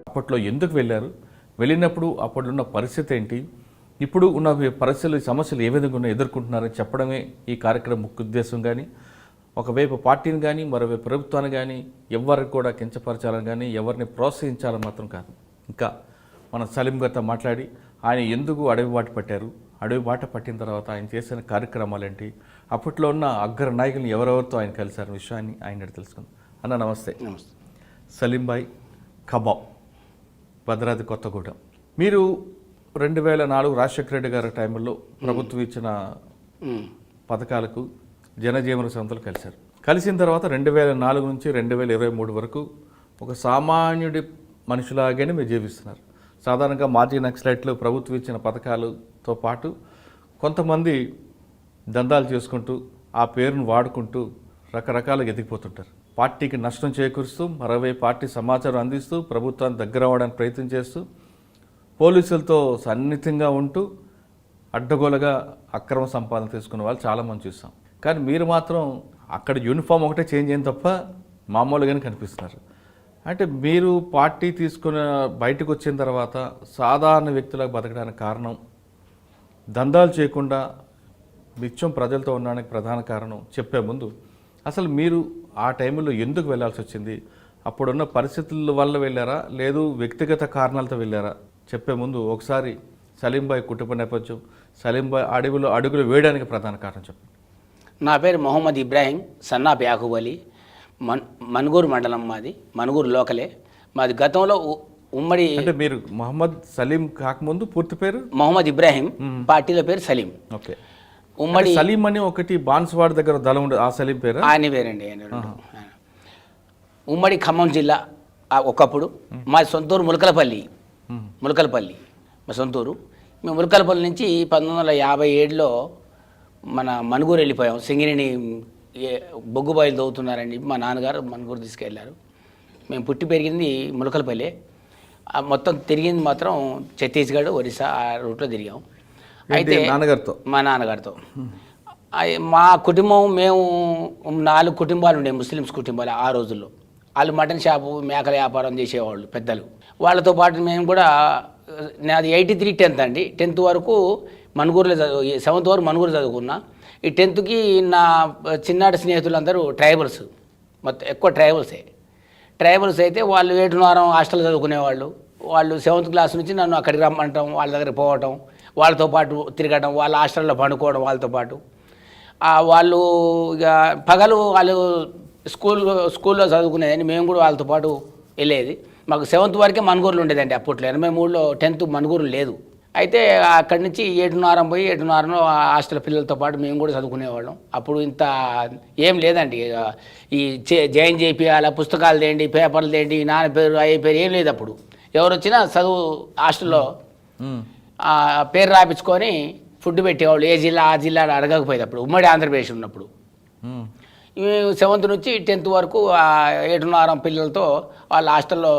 అప్పట్లో ఎందుకు వెళ్ళారు, వెళ్ళినప్పుడు అప్పట్లో పరిస్థితి ఏంటి, ఇప్పుడు ఉన్న పరిస్థితులు సమస్యలు ఏ విధంగా ఉన్నాయి ఎదుర్కొంటున్నారని చెప్పడమే ఈ కార్యక్రమం ముఖ్య ఉద్దేశం. కానీ ఒకవైపు పార్టీని కానీ మరోవైపు ప్రభుత్వాన్ని కానీ ఎవరికి కూడా కించపరచాలని కానీ ఎవరిని ప్రోత్సహించాలని మాత్రం కాదు. ఇంకా మన సలీం గారితో మాట్లాడి ఆయన ఎందుకు అడవి బాట పట్టారు, అడవి బాట పట్టిన తర్వాత ఆయన చేసిన కార్యక్రమాలు ఏంటి, అప్పట్లో ఉన్న అగ్ర నాయకులను ఎవరెవరితో ఆయన కలిశారన్న విషయాన్ని ఆయన తెలుసుకుందాం. అన్న నమస్తే. నమస్తే. సలీం భాయ్ కబాబ్, భద్రాద్రి కొత్తగూడెం. మీరు 2004 రాజశేఖర రెడ్డి గారి టైంలో ప్రభుత్వం ఇచ్చిన పథకాలకు జనజీవన సంస్థలు కలిశారు. కలిసిన తర్వాత 2004 నుంచి 2023 వరకు ఒక సామాన్యుడి మనుషులాగానే మీరు జీవిస్తున్నారు. సాధారణంగా మాజీ నక్సలైట్లు ప్రభుత్వం ఇచ్చిన పథకాలతో పాటు కొంతమంది దందాలు చేసుకుంటూ ఆ పేరును వాడుకుంటూ రకరకాలుగా ఎదిగిపోతుంటారు. పార్టీకి నష్టం చేకూరుస్తూ మరోవైపు పార్టీ సమాచారం అందిస్తూ ప్రభుత్వాన్ని దగ్గర అవ్వడానికి ప్రయత్నం చేస్తూ పోలీసులతో సన్నిహితంగా ఉంటూ అడ్డగోలుగా అక్రమ సంపాదన తీసుకునే వాళ్ళు చాలామంది చూస్తాం. కానీ మీరు మాత్రం అక్కడ యూనిఫామ్ ఒకటే చేంజ్ అయిన తప్ప మామూలుగానే కనిపిస్తున్నారు. అంటే మీరు పార్టీ తీసుకున్న బయటకు వచ్చిన తర్వాత సాధారణ వ్యక్తులకు బతకడానికి కారణం, దందాలు చేయకుండా నిత్యం ప్రజలతో ఉండడానికి ప్రధాన కారణం చెప్పే ముందు అసలు మీరు ఆ టైంలో ఎందుకు వెళ్ళాల్సి వచ్చింది, అప్పుడున్న పరిస్థితుల వల్ల వెళ్ళారా లేదు వ్యక్తిగత కారణాలతో వెళ్ళారా చెప్పే ముందు ఒకసారి సలీం భాయ్ కుటుంబ నేపథ్యం, సలీం భాయ్ అడవిలో అడుగులు వేయడానికి ప్రధాన కారణం చెప్పండి. నా పేరు మొహమ్మద్ ఇబ్రాహీం, సన్నాప్ యాకూబ్ అలీ. మనుగూరు మండలం మాది, మనుగూరు లోకలే మాది. గతంలో ఉమ్మడి అంటే మీరు మొహమ్మద్ సలీం కాకముందు పూర్తి పేరు మొహమ్మద్ ఇబ్రాహీం, పార్టీలో పేరు సలీం. ఓకే. ఉమ్మడి సలీం అని ఒకటి బాన్స్వాడ దగ్గర దళం ఉండదు, ఆ సలీం పేరు ఆయన పేరండి. ఉమ్మడి ఖమ్మం జిల్లా ఒకప్పుడు మాది సొంతూరు ములకలపల్లి మా సొంతూరు. మేము ములకలపల్లి నుంచి 1957లో మన మనుగూరు వెళ్ళిపోయాం. సింగిరిని బొగ్గు బాయిలు తవ్వుతున్నారని చెప్పి మా నాన్నగారు మనుగూరు తీసుకెళ్లారు. మేము పుట్టి పెరిగింది ములకలపల్లి, మొత్తం తిరిగింది మాత్రం ఛత్తీస్గఢ్, ఒరిస్సా ఆ రూట్లో తిరిగాం. అయితే మా నాన్నగారితో మా కుటుంబం, మేము 4 కుటుంబాలు ఉండే, ముస్లిమ్స్ కుటుంబాలు ఆ రోజుల్లో. వాళ్ళు మటన్ షాపు, మేకల వ్యాపారం చేసేవాళ్ళు పెద్దలు. వాళ్ళతో పాటు మేము కూడా, నాది 83 10th అండి. 10th వరకు మనుగూరులో 7th వరకు మనుగూరు చదువుకున్నా. ఈ 10thకి నా చిన్నాటి స్నేహితులందరూ ట్రైబల్స్, మొత్తం ఎక్కువ ట్రైబల్స్ అయితే వాళ్ళు 7 హాస్టల్ చదువుకునేవాళ్ళు. వాళ్ళు 7th క్లాస్ నుంచి నన్ను అక్కడికి రమ్మంటాం, వాళ్ళ దగ్గర పోవటం, వాళ్ళతో పాటు తిరగటం, వాళ్ళ హాస్టల్లో పండుకోవడం వాళ్ళతో పాటు. వాళ్ళు ఇక పగలు వాళ్ళు స్కూల్లో చదువుకునేదని మేము కూడా వాళ్ళతో పాటు వెళ్ళేది. మాకు 7th వరకే మనుగూరులో ఉండేదండి అప్పట్లో. 83లో 10th మనుగూరు లేదు. అయితే అక్కడి నుంచి 7:30 పోయి 7:30 హాస్టల్ పిల్లలతో పాటు మేము కూడా చదువుకునేవాళ్ళం. అప్పుడు ఇంత ఏం లేదండి, ఈ జాయిన్ చేయించాల, పుస్తకాలు తేండి, పేపర్లు తేండి, నాన్న పేరు అయ్యే పేరు ఏం లేదు. అప్పుడు ఎవరు వచ్చినా చదువు హాస్టల్లో పేరు రాయించుకొని ఫుడ్ పెట్టేవాళ్ళు. ఏ జిల్లా ఆ జిల్లా అడగకపోయేది అప్పుడు, ఉమ్మడి ఆంధ్రప్రదేశ్ ఉన్నప్పుడు. 7th నుంచి 10th వరకు 7:30 పిల్లలతో వాళ్ళ హాస్టల్లో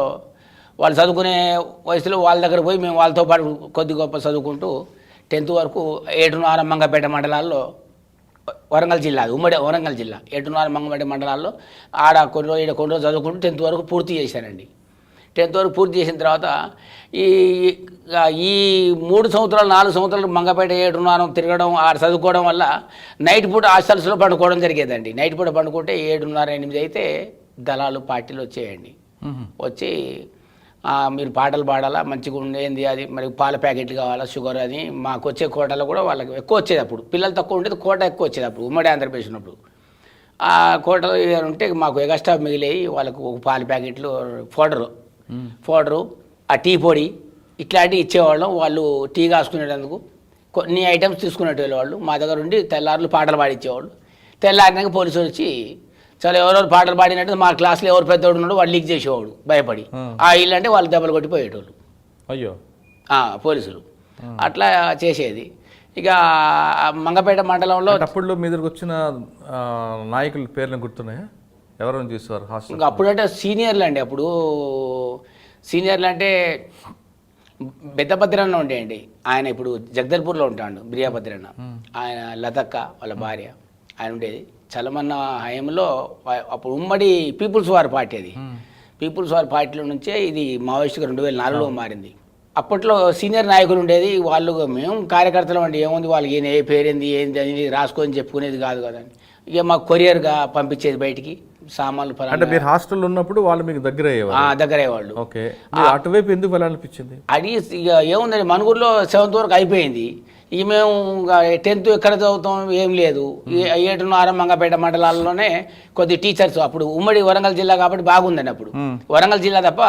వాళ్ళు చదువుకునే వయసులో వాళ్ళ దగ్గర పోయి మేము వాళ్ళతో పాటు కొద్ది గొప్ప చదువుకుంటూ 10th వరకు 7:30 మంగపేట మండలాల్లో, వరంగల్ జిల్లా, ఉమ్మడి వరంగల్ జిల్లా 7:30 మంగపేట మండలాల్లో ఆడ కొన్ని రోజులు చదువుకుంటూ 10th వరకు పూర్తి చేశానండి. 10th వరకు పూర్తి చేసిన తర్వాత ఈ 3 సంవత్సరాలు 4 సంవత్సరాలు మంగపేట 7:30 తిరగడం, ఆడ చదువుకోవడం వల్ల నైట్ పూట హాస్టల్స్లో పండుకోవడం జరిగేదండి. నైట్ పూట పండుకుంటే 7:30 8 అయితే దళాలు పార్టీలు వచ్చేయండి. వచ్చి మీరు పాటలు పాడాలా, మంచిగా ఉండేది అది, మరి పాల ప్యాకెట్లు కావాలా, షుగర్ అని. మాకు వచ్చే కోటలో కూడా వాళ్ళకి ఎక్కువ వచ్చేది. అప్పుడు పిల్లలు తక్కువ ఉండేది, కోట ఎక్కువ వచ్చేది అప్పుడు ఉమ్మడి ఆంధ్రప్రదేశ్ ఉన్నప్పుడు. ఆ కోటలో ఉంటే మాకు ఎగస్ట్రా మిగిలేవి. వాళ్ళకు పాల ప్యాకెట్లు, పౌడరు, ఆ టీ పొడి ఇట్లాంటివి ఇచ్చేవాళ్ళం. వాళ్ళు టీ కాసుకునేటందుకు కొన్ని ఐటమ్స్ తీసుకునేటోళ్ళు. వాళ్ళు మా దగ్గర ఉండి తెల్లారులు పాటలు పాడించేవాళ్ళు. తెల్లారినాక పోలీసులు వచ్చి చాలా ఎవరెవరు పాటలు పాడినట్టు మా క్లాస్లో ఎవరు పెద్దవాడు ఉన్నాడు వాళ్ళు లీక్ చేసేవాడు భయపడి. ఇల్లు అంటే వాళ్ళు దెబ్బలు కొట్టిపోయేటోళ్ళు. అయ్యో పోలీసులు అట్లా చేసేది. ఇక మంగపేట మండలంలో అప్పుడు మీ దగ్గరకు వచ్చిన నాయకుల పేర్లను గుర్తున్నాయా? ఎవరైనా చూసేవారు హాస్టల్? ఇంకా అప్పుడంటే సీనియర్లు అండి. అప్పుడు సీనియర్లు అంటే బెద్దభద్రన్న ఉండేయండి. ఆయన ఇప్పుడు జగదల్పూర్లో ఉంటాడు, బిర్యాభద్రన్న. ఆయన లతక్క వాళ్ళ భార్య ఆయన ఉండేది. చలమన్న హయంలో అప్పుడు ఉమ్మడి పీపుల్స్ వార్ పార్టీ, అది పీపుల్స్ వార్ పార్టీలో నుంచే ఇది మావోయిస్టుగా 2004లో మారింది. అప్పట్లో సీనియర్ నాయకులు ఉండేది, వాళ్ళు మేము కార్యకర్తలు అంటే ఏముంది వాళ్ళకి ఏ పేరేంది ఏంది అని రాసుకొని చెప్పుకునేది కాదు కదా. ఇక మాకు కొరియర్గా పంపించేది బయటికి సామాన్లు అంటే మీరు హాస్టల్లో ఉన్నప్పుడు వాళ్ళు మీకు దగ్గర అయ్యేవారు? దగ్గర అయ్యేవాళ్ళు. ఓకే, అటువైపు ఎందుకు వెళ్ళాలనిపించింది? అది ఇక ఏముందండి, మనుగురులో 7th వరకు అయిపోయింది. ఇక మేము 10th ఎక్కడ చదువుతాం, ఏం లేదు. 7 మంగపేట మండలాల్లోనే కొద్ది టీచర్స్, అప్పుడు ఉమ్మడి వరంగల్ జిల్లా కాబట్టి బాగుందండి. అప్పుడు వరంగల్ జిల్లా తప్ప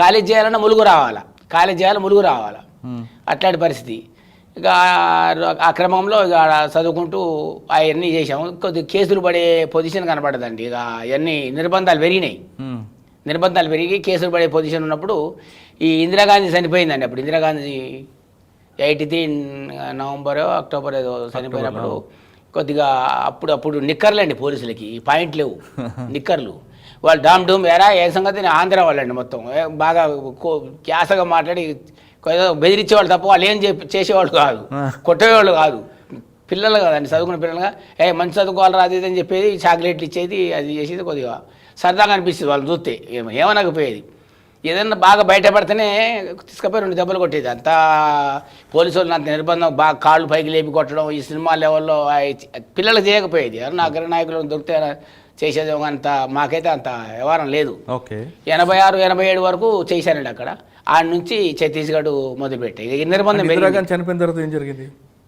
కాలేజ్ చేయాలన్నా ములుగు రావాలా, కాలేజ్ చేయాలి ములుగు రావాలా, అట్లాంటి పరిస్థితి. ఇక ఆ క్రమంలో ఇక చదువుకుంటూ అవన్నీ చేసాము. కొద్ది కేసులు పడే పొజిషన్ కనపడదండి. ఇక అవన్నీ నిర్బంధాలు పెరిగి కేసులు పడే పొజిషన్ ఉన్నప్పుడు ఈ ఇందిరాగాంధీ చనిపోయిందండి. అప్పుడు ఇందిరాగాంధీ 83 నవంబర్ అక్టోబర్ ఏదో చనిపోయినప్పుడు కొద్దిగా అప్పుడు నిక్కర్లు అండి పోలీసులకి, పాయింట్ లేవు నిక్కర్లు. వాళ్ళు డామ్ డూమ్ ఎరా ఏ సంగతి ఆంధ్ర వాళ్ళండి మొత్తం బాగా క్యాసగా మాట్లాడి బెదిరించేవాళ్ళు తప్ప వాళ్ళు ఏం చేసేవాళ్ళు కాదు, కొట్టేవాళ్ళు కాదు. పిల్లలు కదండి, చదువుకున్న పిల్లలుగా మంచి చదువుకోవాలి రాదు అని చెప్పేది, చాక్లెట్లు ఇచ్చేది, అది చేసేది. కొద్దిగా సరదాగా అనిపిస్తుంది వాళ్ళని చూస్తే, ఏమనకపోయేది. ఏదన్నా బాగా బయటపడితేనే తీసుకుపోయి 2 దెబ్బలు కొట్టేది. అంతా పోలీసు వాళ్ళు అంత నిర్బంధం, బాగా కాళ్ళు పైకి లేపి కొట్టడం ఈ సినిమా లెవెల్లో పిల్లలకు చేయకపోయేది. ఎవరన్నా అగ్రనాయకులు దొరికితే చేసేది. అంత మాకైతే అంత వ్యవహారం లేదు. ఓకే, 86, 87 వరకు చేశానండి అక్కడ. ఆడ నుంచి ఛత్తీస్గఢ్ మొదలుపెట్టాయి. నిర్బంధం చనిపోయిన తర్వాత ఏం జరిగింది?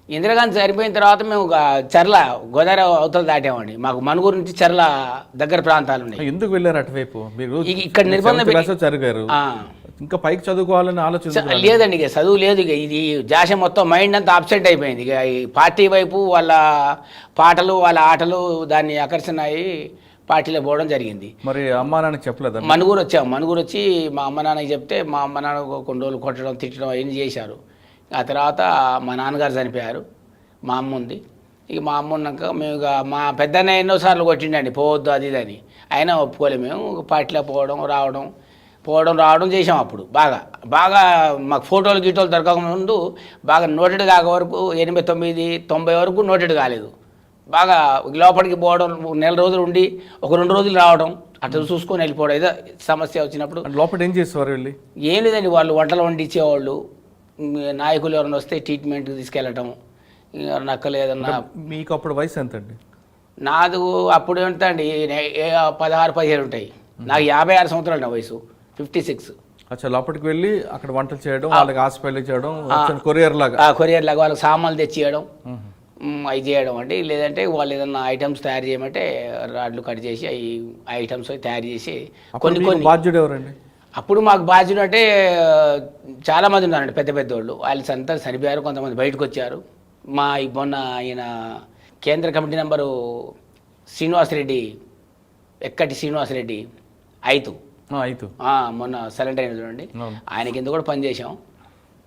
ఇందిరాగాంధీ చనిపోయిన తర్వాత మేము చర్ల గోదావరి అవతల దాటామండి. మాకు మనుగురు నుంచి చర్ల దగ్గర ప్రాంతాలు ఉన్నాయి. ఎందుకు వెళ్ళారు అటువైపు? మీరు ఇక్కడ నిర్బంధం చదివారు, ఇంకా పైకి చదువుకోవాలని ఆలోచన లేదండి. ఇక చదువు లేదు. ఇక ఇది జాష మొత్తం మైండ్ అంతా అప్సెట్ అయిపోయింది. ఇక ఈ పార్టీ వైపు వాళ్ళ పాటలు వాళ్ళ ఆటలు దాన్ని ఆకర్షణ అయ్యి పార్టీలో పోవడం జరిగింది. మరి అమ్మా నాన్నకి చెప్పలేదు? మనుగురు వచ్చి మా అమ్మ నాన్నకి చెప్తే మా అమ్మ నాన్న కొన్ని రోజులు కొట్టడం తిట్టడం అవన్నీ చేశారు. ఆ తర్వాత మా నాన్నగారు చనిపోయారు, మా అమ్మ ఉంది. ఇక మా అమ్మ ఉన్నాక మేము ఇక మా పెద్దన్న ఎన్నోసార్లు కొట్టిండండి పోవద్దు అది ఇది అని, అయినా ఒప్పుకోలేము. మేము పార్టీలో రావడం చేసాం. అప్పుడు బాగా మాకు ఫోటోలు గీటోలు దొరకక ముందు బాగా నోటెడ్ కాక వరకు 89, 90 వరకు నోటెడ్ కాలేదు. బాగా లోపలికి పోవడం, 1 నెల రోజులు ఉండి ఒక 2 రోజులు రావడం, అట్లా చూసుకొని వెళ్ళిపోవడం. ఏదో సమస్య వచ్చినప్పుడు లోపల ఏం చేసేవారు వెళ్ళి? ఏం లేదండి, వాళ్ళు వంటలు వండిచ్చేవాళ్ళు. నాయకులు ఎవరైనా వస్తే ట్రీట్మెంట్కి తీసుకెళ్ళటం, నక్కలేదన్నా. మీకు అప్పుడు వయసు ఎంత అండి? నాది అప్పుడు ఎంత అండి, 16, 17 ఉంటాయి. నాకు 56 సంవత్సరాలు నా వయసు, 56. అచ్చా, లోపలికి వెళ్ళి అక్కడ వంటలు చేయడం, వాళ్ళకి హాస్పిటల్ చేయడం, కొరియర్ లాగా వాళ్ళకి సామాన్లు తెచ్చియడం, అవి చేయడం అండి. లేదంటే వాళ్ళు ఏదన్నా ఐటమ్స్ తయారు చేయమంటే రాడ్లు కట్ చేసి అవి ఐటమ్స్ తయారు చేసి కొన్ని బాధ్యుడు ఎవరండి అప్పుడు మాకు బాధ్యుడు అంటే చాలామంది ఉన్నారండి, పెద్ద వాళ్ళు. వాళ్ళు అంతా చనిపోయారు, కొంతమంది బయటకు వచ్చారు. మొన్న ఆయన కేంద్ర కమిటీ నెంబరు శ్రీనివాసరెడ్డి, ఎక్కటి శ్రీనివాసరెడ్డి ఐతు మొన్న సరెండర్ అయిన చూడండి, ఆయన కింద కూడా పనిచేసాం.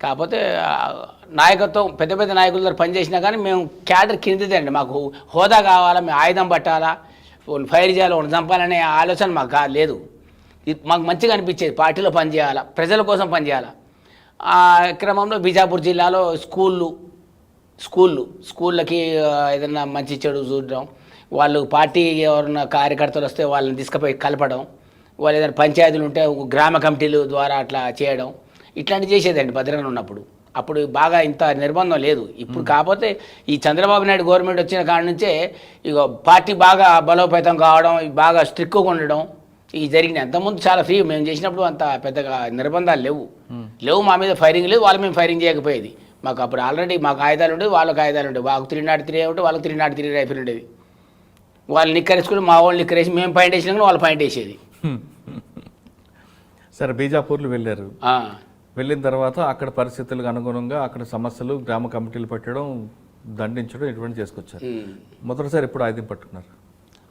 కాకపోతే నాయకత్వం పెద్ద నాయకుల దగ్గర పనిచేసినా కానీ మేము క్యాడర్ కిందదే అండి. మాకు హోదా కావాలా, మేము ఆయుధం పట్టాలా, ఫైర్ చేయాలి, చంపాలనే ఆలోచన మాకు లేదు. మాకు మంచిగా అనిపించేది పార్టీలో పనిచేయాలా, ప్రజల కోసం పనిచేయాలా. ఆ క్రమంలో బీజాపూర్ జిల్లాలో స్కూళ్ళకి ఏదైనా మంచి చెడు చూడడం, వాళ్ళు పార్టీ ఎవరైనా కార్యకర్తలు వస్తే వాళ్ళని తీసుకుపోయి కలపడం, వాళ్ళు ఏదైనా పంచాయతీలు ఉంటే గ్రామ కమిటీల ద్వారా అట్లా చేయడం, ఇట్లాంటివి చేసేదండి భద్రంగా ఉన్నప్పుడు. అప్పుడు బాగా ఇంత నిర్బంధం లేదు. ఇప్పుడు కాకపోతే ఈ చంద్రబాబు నాయుడు గవర్నమెంట్ వచ్చిన కాడ నుంచే ఇక పార్టీ బాగా బలోపేతం కావడం, బాగా స్ట్రిక్ట్గా ఉండడం ఇవి జరిగినాయి. అంతకుముందు చాలా ఫ్రీ, మేము చేసినప్పుడు అంత పెద్దగా నిర్బంధాలు లేవు. మా మీద ఫైరింగ్ లేదు, వాళ్ళు మేము ఫైరింగ్ చేయకపోయేది. మాకు అప్పుడు ఆల్రెడీ మాకు ఆయుధాలు ఉండేవి, వాళ్ళకి ఆయుధాలు ఉండేవి. మాకు 303 ఉంటే వాళ్ళకి 303 రైఫిల్ ఉండేది. వాళ్ళు నిక్కరేసుకుని మా వాళ్ళు నిక్కరేసి మేము పాయింట్ వేసినా కానీ వాళ్ళు పాయింట్ వేసేది. సరే, బీజాపూర్లు వెళ్ళారు. వెళ్ళిన తర్వాత అక్కడ పరిస్థితులకు అనుగుణంగా అక్కడ సమస్యలు, గ్రామ కమిటీలు పెట్టడం, దండించడం ఇటువంటి చేసుకొచ్చారు. మొదటిసారి ఎప్పుడు ఆయుధం పట్టుకున్నారు?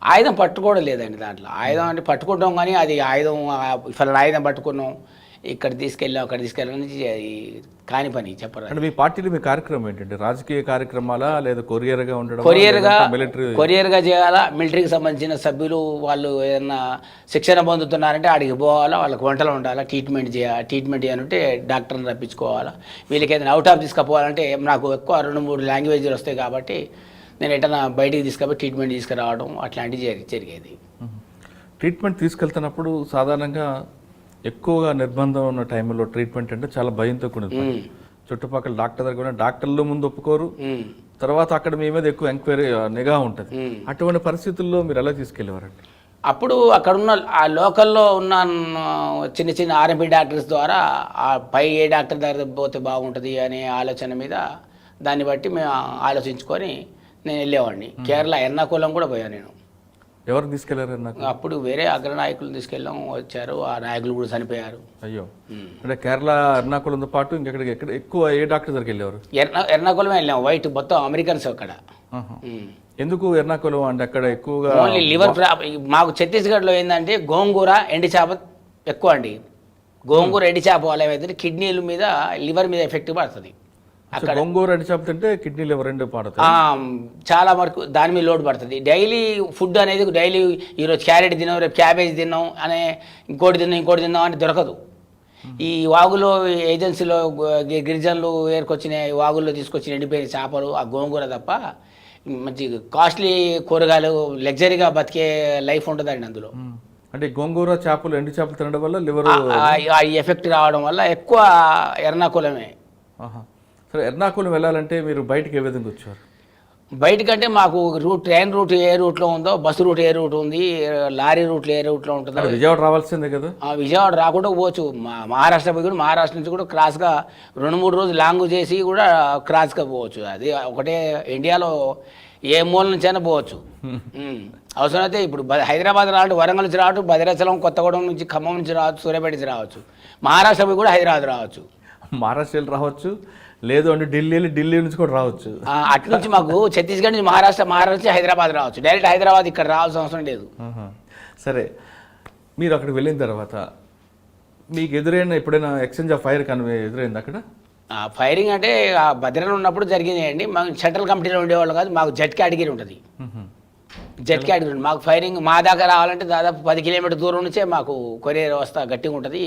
ఆయుధం పట్టుకోవడం లేదండి. దాంట్లో ఆయుధం అంటే పట్టుకుంటాం కానీ అది ఆయుధం పట్టుకున్నాం, ఇక్కడ తీసుకెళ్ళాం అక్కడ తీసుకెళ్ళాం కాని పని చెప్పరు. అంటే మీ పార్టీలో మీ కార్యక్రమం ఏంటంటే రాజకీయ కార్యక్రమాలా లేదా కొరియర్గా ఉండడం? కొరియర్గా చేయాలా, మిలిటరీకి సంబంధించిన సభ్యులు వాళ్ళు ఏదన్నా శిక్షణ పొందుతున్నారంటే ఆడికి పోవాలా, వాళ్ళకి వంటలు ఉండాలా, ట్రీట్మెంట్ చేయాలంటే డాక్టర్ని రప్పించుకోవాలా. వీళ్ళకి ఏదైనా అవుట్ ఆఫ్ తీసుకుపోవాలంటే నాకు ఎక్కువ 2-3 లాంగ్వేజ్లు వస్తాయి కాబట్టి నేను ఎటన్నా బయటికి తీసుకుపోయి ట్రీట్మెంట్ తీసుకురావడం అట్లాంటివి జరిగేది. ట్రీట్మెంట్ తీసుకెళ్తున్నప్పుడు సాధారణంగా ఎక్కువగా నిర్బంధం ఉన్న టైంలో ట్రీట్మెంట్ అంటే చాలా భయంతో కూడిన పని. చుట్టుపక్కల డాక్టర్ దగ్గర కూడా డాక్టర్లు ముందు ఒప్పుకోరు, తర్వాత అక్కడ మీ మీద ఎక్కువ ఎంక్వైరీ నిఘా ఉంటుంది. అటువంటి పరిస్థితుల్లో మీరు ఎలా తీసుకెళ్ళేవారండి? అప్పుడు అక్కడున్న ఆ లోకల్లో ఉన్న చిన్న చిన్న ఆర్ఎంపీ డాక్టర్స్ ద్వారా ఆ పై ఏ డాక్టర్ దగ్గర పోతే బాగుంటుంది అనే ఆలోచన మీద దాన్ని బట్టి మేము ఆలోచించుకొని నేను వెళ్ళేవాడిని. కేరళ ఎర్నాకుళం కూడా పోయాను నేను. ఎవరు తీసుకెళ్లారు నాకు? అప్పుడు వేరే అగ్రనాయకులు తీసుకెళ్ళాం, వచ్చారు. ఆ నాయకులు కూడా చనిపోయారు. అయ్యో, అంటే కేరళ ఎర్నాకుళంతో పాటు ఇంకెక్కడికి ఎక్కడ ఎక్కువ ఏ డాక్టర్ దగ్గరికి వెళ్ళేవారు? ఎర్నాకుళమే వెళ్ళాం. వైట్ మొత్తం అమెరికన్స్ అక్కడ. ఎందుకు ఎర్నాకుళం అంటే అక్కడ ఎక్కువగా ఓన్లీ లివర్ మాకు ఛత్తీస్గఢ్లో ఏంటంటే గోంగూర ఎండి చేప ఎక్కువ అండి. గోంగూర ఎండి చేప వల్ల ఏమైతే కిడ్నీల మీద లివర్ మీద ఎఫెక్ట్ పడుతుంది. అక్కడ గోంగూర ఎండి చేప తింటే కిడ్నీ లివర్ రెండు పడుతుంది, చాలా వరకు దాని మీద లోడ్ పడుతుంది. డైలీ ఫుడ్ అనేది డైలీ ఈరోజు క్యారెట్ తిన్నాం, రేపు క్యాబేజ్ తిన్నాం అనే ఇంకోటి తిన్నాం అని దొరకదు. ఈ వాగులో ఏజెన్సీలో గిరిజనులు ఏరుకొచ్చిన వాగుల్లో తీసుకొచ్చిన ఎండిపోయిన చేపలు, ఆ గోంగూర తప్ప మంచి కాస్ట్లీ కూరగాయలు లగ్జరీగా బతికే లైఫ్ ఉంటుందండి అందులో. అంటే గోంగూర చేపలు ఎండి చేపలు తినడం వల్ల లివర్ ఎఫెక్ట్ రావడం వల్ల ఎక్కువ ఎర్నాకుళమే. సరే, ఎర్నాకుళం వెళ్ళాలంటే మీరు బయటకు ఏ విధంగా వచ్చారు? బయటకంటే మాకు ట్రైన్ రూట్ ఏ రూట్లో ఉందో, బస్సు రూట్ ఏ రూట్ ఉంది, లారీ రూట్లో ఏ రూట్లో ఉంటుందో. విజయవాడ రావాల్సిందే కదా? విజయవాడ రాకుండా పోవచ్చు. మహారాష్ట్ర పోయి కూడా మహారాష్ట్ర నుంచి కూడా క్రాస్గా 2-3 రోజులు లాంగ్ చేసి కూడా క్రాస్గా పోవచ్చు. అది ఒకటే ఇండియాలో ఏ మూల నుంచైనా పోవచ్చు. అవసరమైతే ఇప్పుడు హైదరాబాద్ రావడం, వరంగల్ నుంచి రావడం, భద్రాచలం, కొత్తగూడెం నుంచి, ఖమ్మం నుంచి రావచ్చు, సూర్యాపేట నుంచి రావచ్చు. మహారాష్ట్ర పోయి కూడా హైదరాబాద్ రావచ్చు, మహారాష్ట్రలో రావచ్చు, లేదు అంటే ఢిల్లీ నుంచి కూడా రావచ్చు. అటు నుంచి మాకు ఛత్తీస్గఢ్ నుంచి మహారాష్ట్ర నుంచి హైదరాబాద్ రావచ్చు. డైరెక్ట్ హైదరాబాద్ ఇక్కడ రావాల్సిన అవసరం లేదు. సరే, మీరు అక్కడికి వెళ్ళిన తర్వాత మీకు ఎదురైన ఎప్పుడైనా ఎక్స్చేంజ్ ఆఫ్ ఫైర్ కానీ ఎదురైంది అక్కడ? ఫైరింగ్ అంటే భద్రలో ఉన్నప్పుడు జరిగిందండి. మాకు సెంట్రల్ కమిటీలో ఉండేవాళ్ళు కాదు, మాకు జెట్ కేటగిరీ ఉంటుంది. జెట్ కేటగిరీ ఉంటుంది మాకు. ఫైరింగ్ మా దాకా రావాలంటే దాదాపు 10 కిలోమీటర్ దూరం నుంచే మాకు కొరియర్ వ్యవస్థ గట్టిగా ఉంటుంది.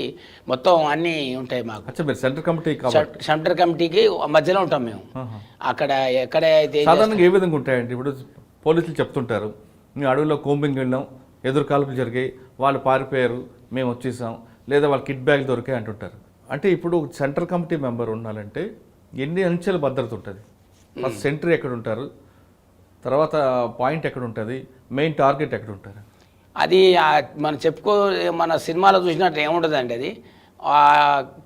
మొత్తం అన్నీ ఉంటాయి మాకు. సెంట్రల్ కమిటీకి మధ్యలో ఉంటాం మేము. అక్కడ ఎక్కడైతే సాధారణంగా ఏ విధంగా ఉంటాయండి? ఇప్పుడు పోలీసులు చెప్తుంటారు, మేము అడవిలో కోంబింగ్ వెళ్ళాం, ఎదురు కాల్పులు జరిగాయి, వాళ్ళు పారిపోయారు, మేము వచ్చేసాం, లేదా వాళ్ళ కిట్ బ్యాగ్ దొరికాయి అంటుంటారు. అంటే ఇప్పుడు సెంట్రల్ కమిటీ మెంబర్ ఉండాలంటే ఎన్ని అంచెల భద్రత ఉంటుంది? ఫస్ట్ సెంట్రీ ఎక్కడ ఉంటారు, తర్వాత పాయింట్ ఎక్కడ ఉంటుంది, మెయిన్ టార్గెట్ ఎక్కడ ఉంటారు? అది మనం మన సినిమాలో చూసినట్టు ఏముంటుందండి. అది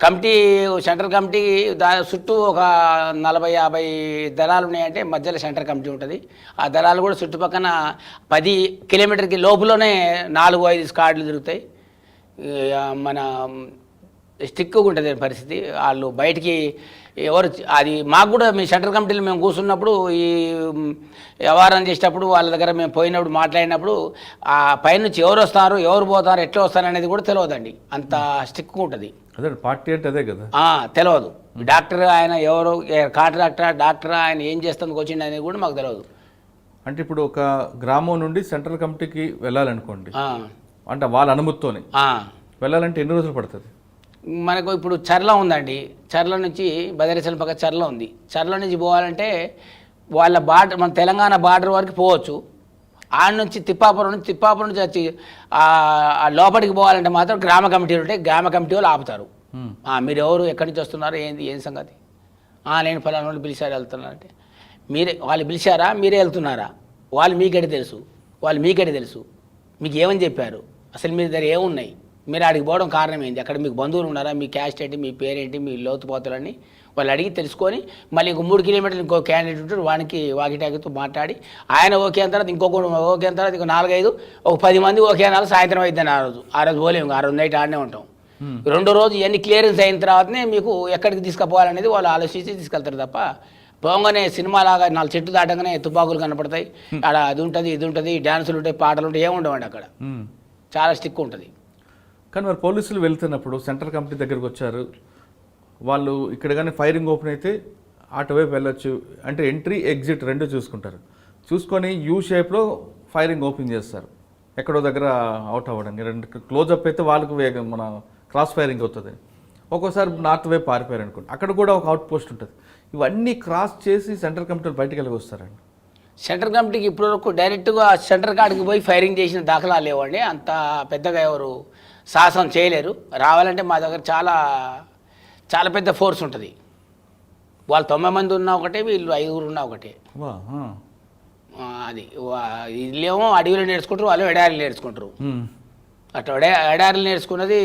కమిటీ, సెంట్రల్ కమిటీ చుట్టూ ఒక 40-50 దళాలు ఉన్నాయంటే మధ్యలో సెంట్రల్ కమిటీ ఉంటుంది. ఆ దళాలు కూడా చుట్టుపక్కన 10 కిలోమీటర్కి లోపులోనే 4-5 స్క్వాడ్లు తిరుగుతాయి. మన స్టిక్గా ఉంటుంది పరిస్థితి. వాళ్ళు బయటికి ఎవరు అది మాకు కూడా మీ సెంట్రల్ కమిటీలో మేము కూర్చున్నప్పుడు ఈ వ్యవహారం చేసేటప్పుడు వాళ్ళ దగ్గర మేము పోయినప్పుడు మాట్లాడినప్పుడు ఆ పైనుంచి ఎవరు వస్తారు, ఎవరు పోతారు, ఎట్లా వస్తారు అనేది కూడా తెలియదండి. అంత స్టిక్గా ఉంటుంది. అదే పార్టీ అంటే అదే కదా, తెలియదు. డాక్టర్ ఆయన ఎవరు, కాంట్రాక్టర్ డాక్టర్ ఆయన ఏం చేస్తుంది వచ్చింది అనేది కూడా మాకు తెలియదు. అంటే ఇప్పుడు ఒక గ్రామం నుండి సెంట్రల్ కమిటీకి వెళ్ళాలనుకోండి, అంటే వాళ్ళ అనుమతితోనే వెళ్ళాలంటే ఎన్ని రోజులు పడుతుంది? మనకు ఇప్పుడు చర్ల ఉందండి, చర్ల నుంచి భద్రాచలం పక్క చర్ల ఉంది. చర్ల నుంచి పోవాలంటే వాళ్ళ బార్డర్, మన తెలంగాణ బార్డర్ వరకు పోవచ్చు. ఆడ నుంచి తిప్పాపురం నుంచి వచ్చి లోపలికి పోవాలంటే మాత్రం గ్రామ కమిటీలు ఉంటాయి. గ్రామ కమిటీ వాళ్ళు ఆపుతారు. మీరు ఎవరు, ఎక్కడి నుంచి వస్తున్నారు, ఏం సంగతి, నేను ఫలానా వాళ్ళు పిలిచారు వెళ్తున్నారంటే, వాళ్ళు పిలిచారా, మీరే వెళ్తున్నారా, వాళ్ళు మీకెడి తెలుసు, మీకు ఏమని చెప్పారు, అసలు మీ దగ్గర ఏమున్నాయి, మీరు అడిగి పోవడం కారణం ఏంటి, అక్కడ మీకు బంధువులు ఉన్నారా, మీ క్యాస్ట్ ఏంటి, మీ పేరేంటి, మీ లోతుపోతులని వాళ్ళు అడిగి తెలుసుకొని మళ్ళీ ఇంకో 3 కిలోమీటర్లు ఇంకో క్యాండిడేట్ ఉంటాడు, వానికి వాకిటాకితో మాట్లాడి ఆయన ఓకే అయిన తర్వాత ఇంకొకటి ఓకే అయిన తర్వాత ఇంకో 4-5 ఒక 10 మంది ఓకే అన్నారు. సాయంత్రం అయిద్దని ఆ రోజు పోలేము, ఆ రోజు నైట్ ఆడనే ఉంటాం. 2వ రోజు ఇవన్నీ క్లియరెన్స్ అయిన తర్వాతనే మీకు ఎక్కడికి తీసుకుపోవాలనేది వాళ్ళు ఆలోచించి తీసుకెళ్తారు తప్ప పోగానే సినిమాలాగా 4 చెట్లు దాటగానే తుపాకులు కనపడతాయి, అక్కడ అది ఉంటుంది, ఇది ఉంటుంది, డ్యాన్సులు ఉంటాయి, పాటలు ఉంటాయి, ఏముండవండి అక్కడ. చాలా స్టిక్ ఉంటుంది. కానీ మరి పోలీసులు వెళ్తున్నప్పుడు సెంట్రల్ కమిటీ దగ్గరకు వచ్చారు, వాళ్ళు ఇక్కడ కానీ ఫైరింగ్ ఓపెన్ అయితే అటువైపు వెళ్ళొచ్చు అంటే ఎంట్రీ ఎగ్జిట్ 2 చూసుకుంటారు. చూసుకొని యూ షేప్లో ఫైరింగ్ ఓపెన్ చేస్తారు, ఎక్కడో దగ్గర అవుట్ అవ్వడానికి. 2 క్లోజప్ అయితే వాళ్ళకు మన క్రాస్ ఫైరింగ్ అవుతుంది. ఒక్కోసారి నార్త్ వైపు పారిపోయారు అనుకోండి, అక్కడ కూడా ఒక అవుట్ పోస్ట్ ఉంటుంది. ఇవన్నీ క్రాస్ చేసి సెంట్రల్ కమిటీలు బయటకు వెళ్ళి వస్తారండి. సెంట్రల్ కమిటీకి ఇప్పటివరకు డైరెక్ట్గా సెంటర్ కాడికి పోయి ఫైరింగ్ చేసిన దాఖలా లేవండి. అంత పెద్దగా ఎవరు సాహసం చేయలేరు. రావాలంటే మా దగ్గర చాలా చాలా పెద్ద ఫోర్స్ ఉంటుంది. వాళ్ళు 90 మంది ఉన్నా ఒకటే, వీళ్ళు 5 ఉన్నా ఒకటే. వా, ఆ. అది వీళ్ళేమో అడవిలో నేర్చుకుంటారు, వాళ్ళు ఎడారిలో నేర్చుకుంటారు. అట్లా ఎడారిలో నేర్చుకున్నది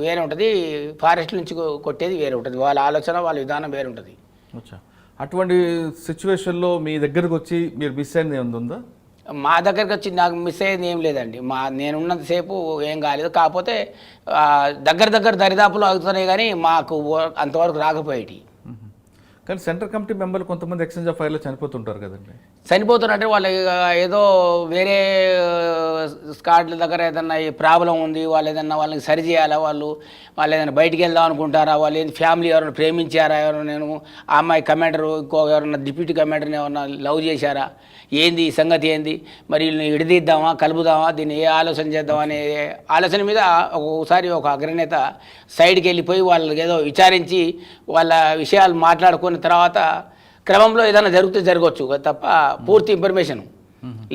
వేరే ఉంటుంది, ఫారెస్ట్ నుంచి కొట్టేది వేరే ఉంటుంది. వాళ్ళ ఆలోచన వాళ్ళ విధానం వేరే ఉంటుంది. అచ్చా. అటువంటి సిచ్యువేషన్లో మీ దగ్గరకు వచ్చి మీరు మిస్ అయింది ఏమైనా ఉందా? మా దగ్గరికి వచ్చి నాకు మిస్ అయ్యేది ఏం లేదండి. నేనున్నంతసేపు ఏం కాలేదు. కాకపోతే దగ్గర దరిదాపులు అవుతున్నాయి, కానీ మాకు అంతవరకు రాకపోయేటి. కానీ సెంట్రల్ కమిటీ మెంబర్లు కొంతమంది ఎక్స్చేంజ్ ఆఫ్ ఫైర్లో చనిపోతుంటారు కదండి. చనిపోతున్నట్టే వాళ్ళు ఏదో వేరే స్కాడ్ల దగ్గర ఏదన్నా ఈ ప్రాబ్లం ఉంది, వాళ్ళు ఏదన్నా వాళ్ళకి సరి చేయాలా, వాళ్ళు ఏదైనా బయటికి వెళ్దాం అనుకుంటారా, వాళ్ళు ఏంటి ఫ్యామిలీ ఎవరైనా ప్రేమించారా, ఎవరైనా నేను ఆ అమ్మాయి కమాండరు ఇంకో ఎవరైనా డిప్యూటీ కమాండర్ని ఎవరైనా లవ్ చేశారా, ఏంది ఈ సంగతి ఏంది, మరి వీళ్ళని విడదీద్దామా కలుపుదామా, దీన్ని ఏ ఆలోచన చేద్దామా అనే ఆలోచన మీద ఒకసారి ఒక అగ్రనేత సైడ్కి వెళ్ళిపోయి వాళ్ళకి ఏదో విచారించి వాళ్ళ విషయాలు మాట్లాడుకున్న తర్వాత క్రమంలో ఏదైనా జరిగితే జరగవచ్చు తప్ప పూర్తి ఇన్ఫర్మేషన్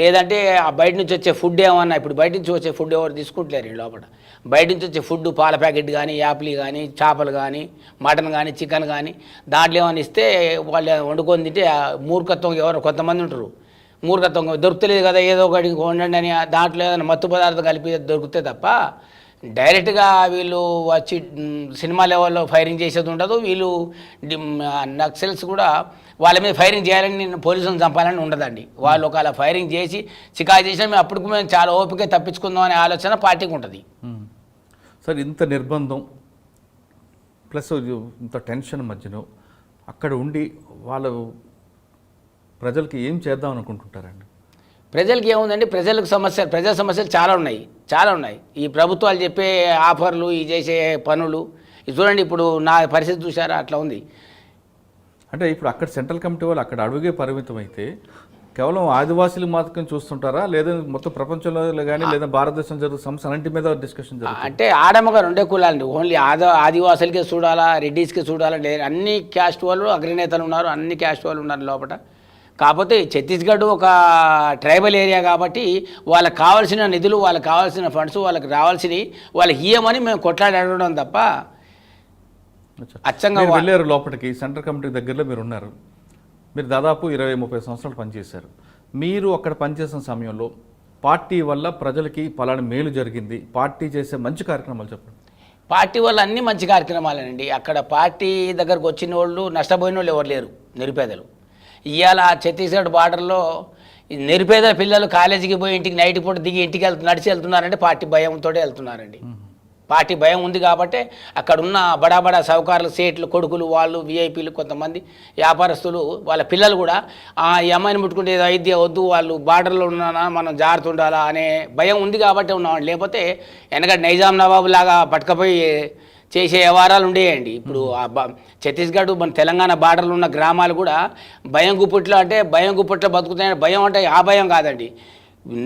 లేదంటే ఆ బయట నుంచి వచ్చే ఫుడ్ ఏమన్నా, ఇప్పుడు బయట నుంచి వచ్చే ఫుడ్ ఎవరు తీసుకుంటలేరు ఈ లోపల. బయట నుంచి వచ్చే ఫుడ్ పాల ప్యాకెట్ కానీ, యాపిల్ కానీ, చేపలు కానీ, మటన్ కానీ, చికెన్ కానీ, దాంట్లో ఏమైనా ఇస్తే వాళ్ళు వండుకొని తింటే మూర్ఖత్వం ఎవరు కొంతమంది ఉంటారు. మూర్ఖత్వం దొరుకుతలేదు కదా ఏదో ఒకటి వండండి అని దాంట్లో ఏదైనా మత్తు పదార్థం కలిపి దొరికితే తప్ప డైరెక్ట్గా వీళ్ళు వచ్చి సినిమా లెవెల్లో ఫైరింగ్ చేసేది ఉండదు. వీళ్ళు నక్సల్స్ కూడా వాళ్ళ మీద ఫైరింగ్ చేయాలని, నేను పోలీసులను చంపాలని ఉండదండి. వాళ్ళు ఒకవేళ ఫైరింగ్ చేసి చికా చేసినా మేము అప్పటికి మేము చాలా ఓపిక తప్పించుకుందాం అనే ఆలోచన పార్టీకి ఉంటుంది. సార్, ఇంత నిర్బంధం ప్లస్ ఇంత టెన్షన్ మధ్యలో అక్కడ ఉండి వాళ్ళు ప్రజలకి ఏం చేద్దాం అనుకుంటుంటారండి? ప్రజలకి ఏముందండి, ప్రజల సమస్యలు చాలా ఉన్నాయి. ఈ ప్రభుత్వాలు చెప్పే ఆఫర్లు, ఈ చేసే పనులు ఇది చూడండి. ఇప్పుడు నా పరిస్థితి చూసారా, అట్లా ఉంది. అంటే ఇప్పుడు అక్కడ సెంట్రల్ కమిటీ వాళ్ళు అక్కడ అడుగే పరిమితం అయితే కేవలం ఆదివాసీలు మాత్రం చూస్తుంటారా, లేదా మొత్తం ప్రపంచంలో కానీ లేదా భారతదేశం జరుగుతున్న సమస్య అన్నింటి మీద డిస్కషన్ జరుగుతుంది? అంటే ఆడమగా రెండే కులాలండి. ఓన్లీ ఆదివాసులకే చూడాలా, రెడ్డిస్కే చూడాలా, లేదు. అన్ని క్యాస్ట్ వాళ్ళు అగ్రనేతలు ఉన్నారు, అన్ని క్యాస్ట్ వాళ్ళు ఉన్నారు లోపల. కాకపోతే ఛత్తీస్గఢ్ ఒక ట్రైబల్ ఏరియా కాబట్టి వాళ్ళకి కావాల్సిన నిధులు, వాళ్ళకి కావాల్సిన ఫండ్స్, వాళ్ళకి రావాల్సినవి వాళ్ళకి ఇయ్యమని మేము కొట్లాడి అడగడం తప్ప అచ్చంగా వెళ్ళారు లోపలికి. సెంట్రల్ కమిటీ దగ్గరలో మీరు ఉన్నారు. మీరు దాదాపు 20-30 సంవత్సరాలు పనిచేశారు. మీరు అక్కడ పనిచేసిన సమయంలో పార్టీ వల్ల ప్రజలకి పలానా మేలు జరిగింది, పార్టీ చేసే మంచి కార్యక్రమాలు చెప్పండి. పార్టీ వల్ల అన్ని మంచి కార్యక్రమాలేనండి. అక్కడ పార్టీ దగ్గరకు వచ్చిన వాళ్ళు నష్టపోయిన వాళ్ళు ఎవరు లేరు, నిరుపేదలు. ఇవాళ ఛత్తీస్గఢ్ బార్డర్లో నిరుపేద పిల్లలు కాలేజీకి పోయి ఇంటికి నైట్ పూట దిగి ఇంటికి నడిచి వెళ్తున్నారంటే పార్టీ భయంతో వెళ్తున్నారండి. పార్టీ భయం ఉంది కాబట్టి అక్కడ ఉన్న బడా సౌకర్యాలు, సేట్లు, కొడుకులు, వాళ్ళు విఐపీలు, కొంతమంది వ్యాపారస్తులు వాళ్ళ పిల్లలు కూడా ఈ అమ్మాయిని ముట్టుకుంటే ఏదో అయితే వద్దు, వాళ్ళు బార్డర్లో ఉన్నానా మనం జాగ్రత్త ఉండాలా అనే భయం ఉంది కాబట్టి ఉన్నామండి. లేకపోతే వెనక నైజాం నవాబు లాగా పట్టుకపోయి చేసే వ్యవహారాలు ఉండేయండి. ఇప్పుడు ఛత్తీస్గఢ్ మన తెలంగాణ బార్డర్లో ఉన్న గ్రామాలు కూడా భయం గుప్పట్లో బతుకుతాయని భయం అంటే ఆ భయం కాదండి.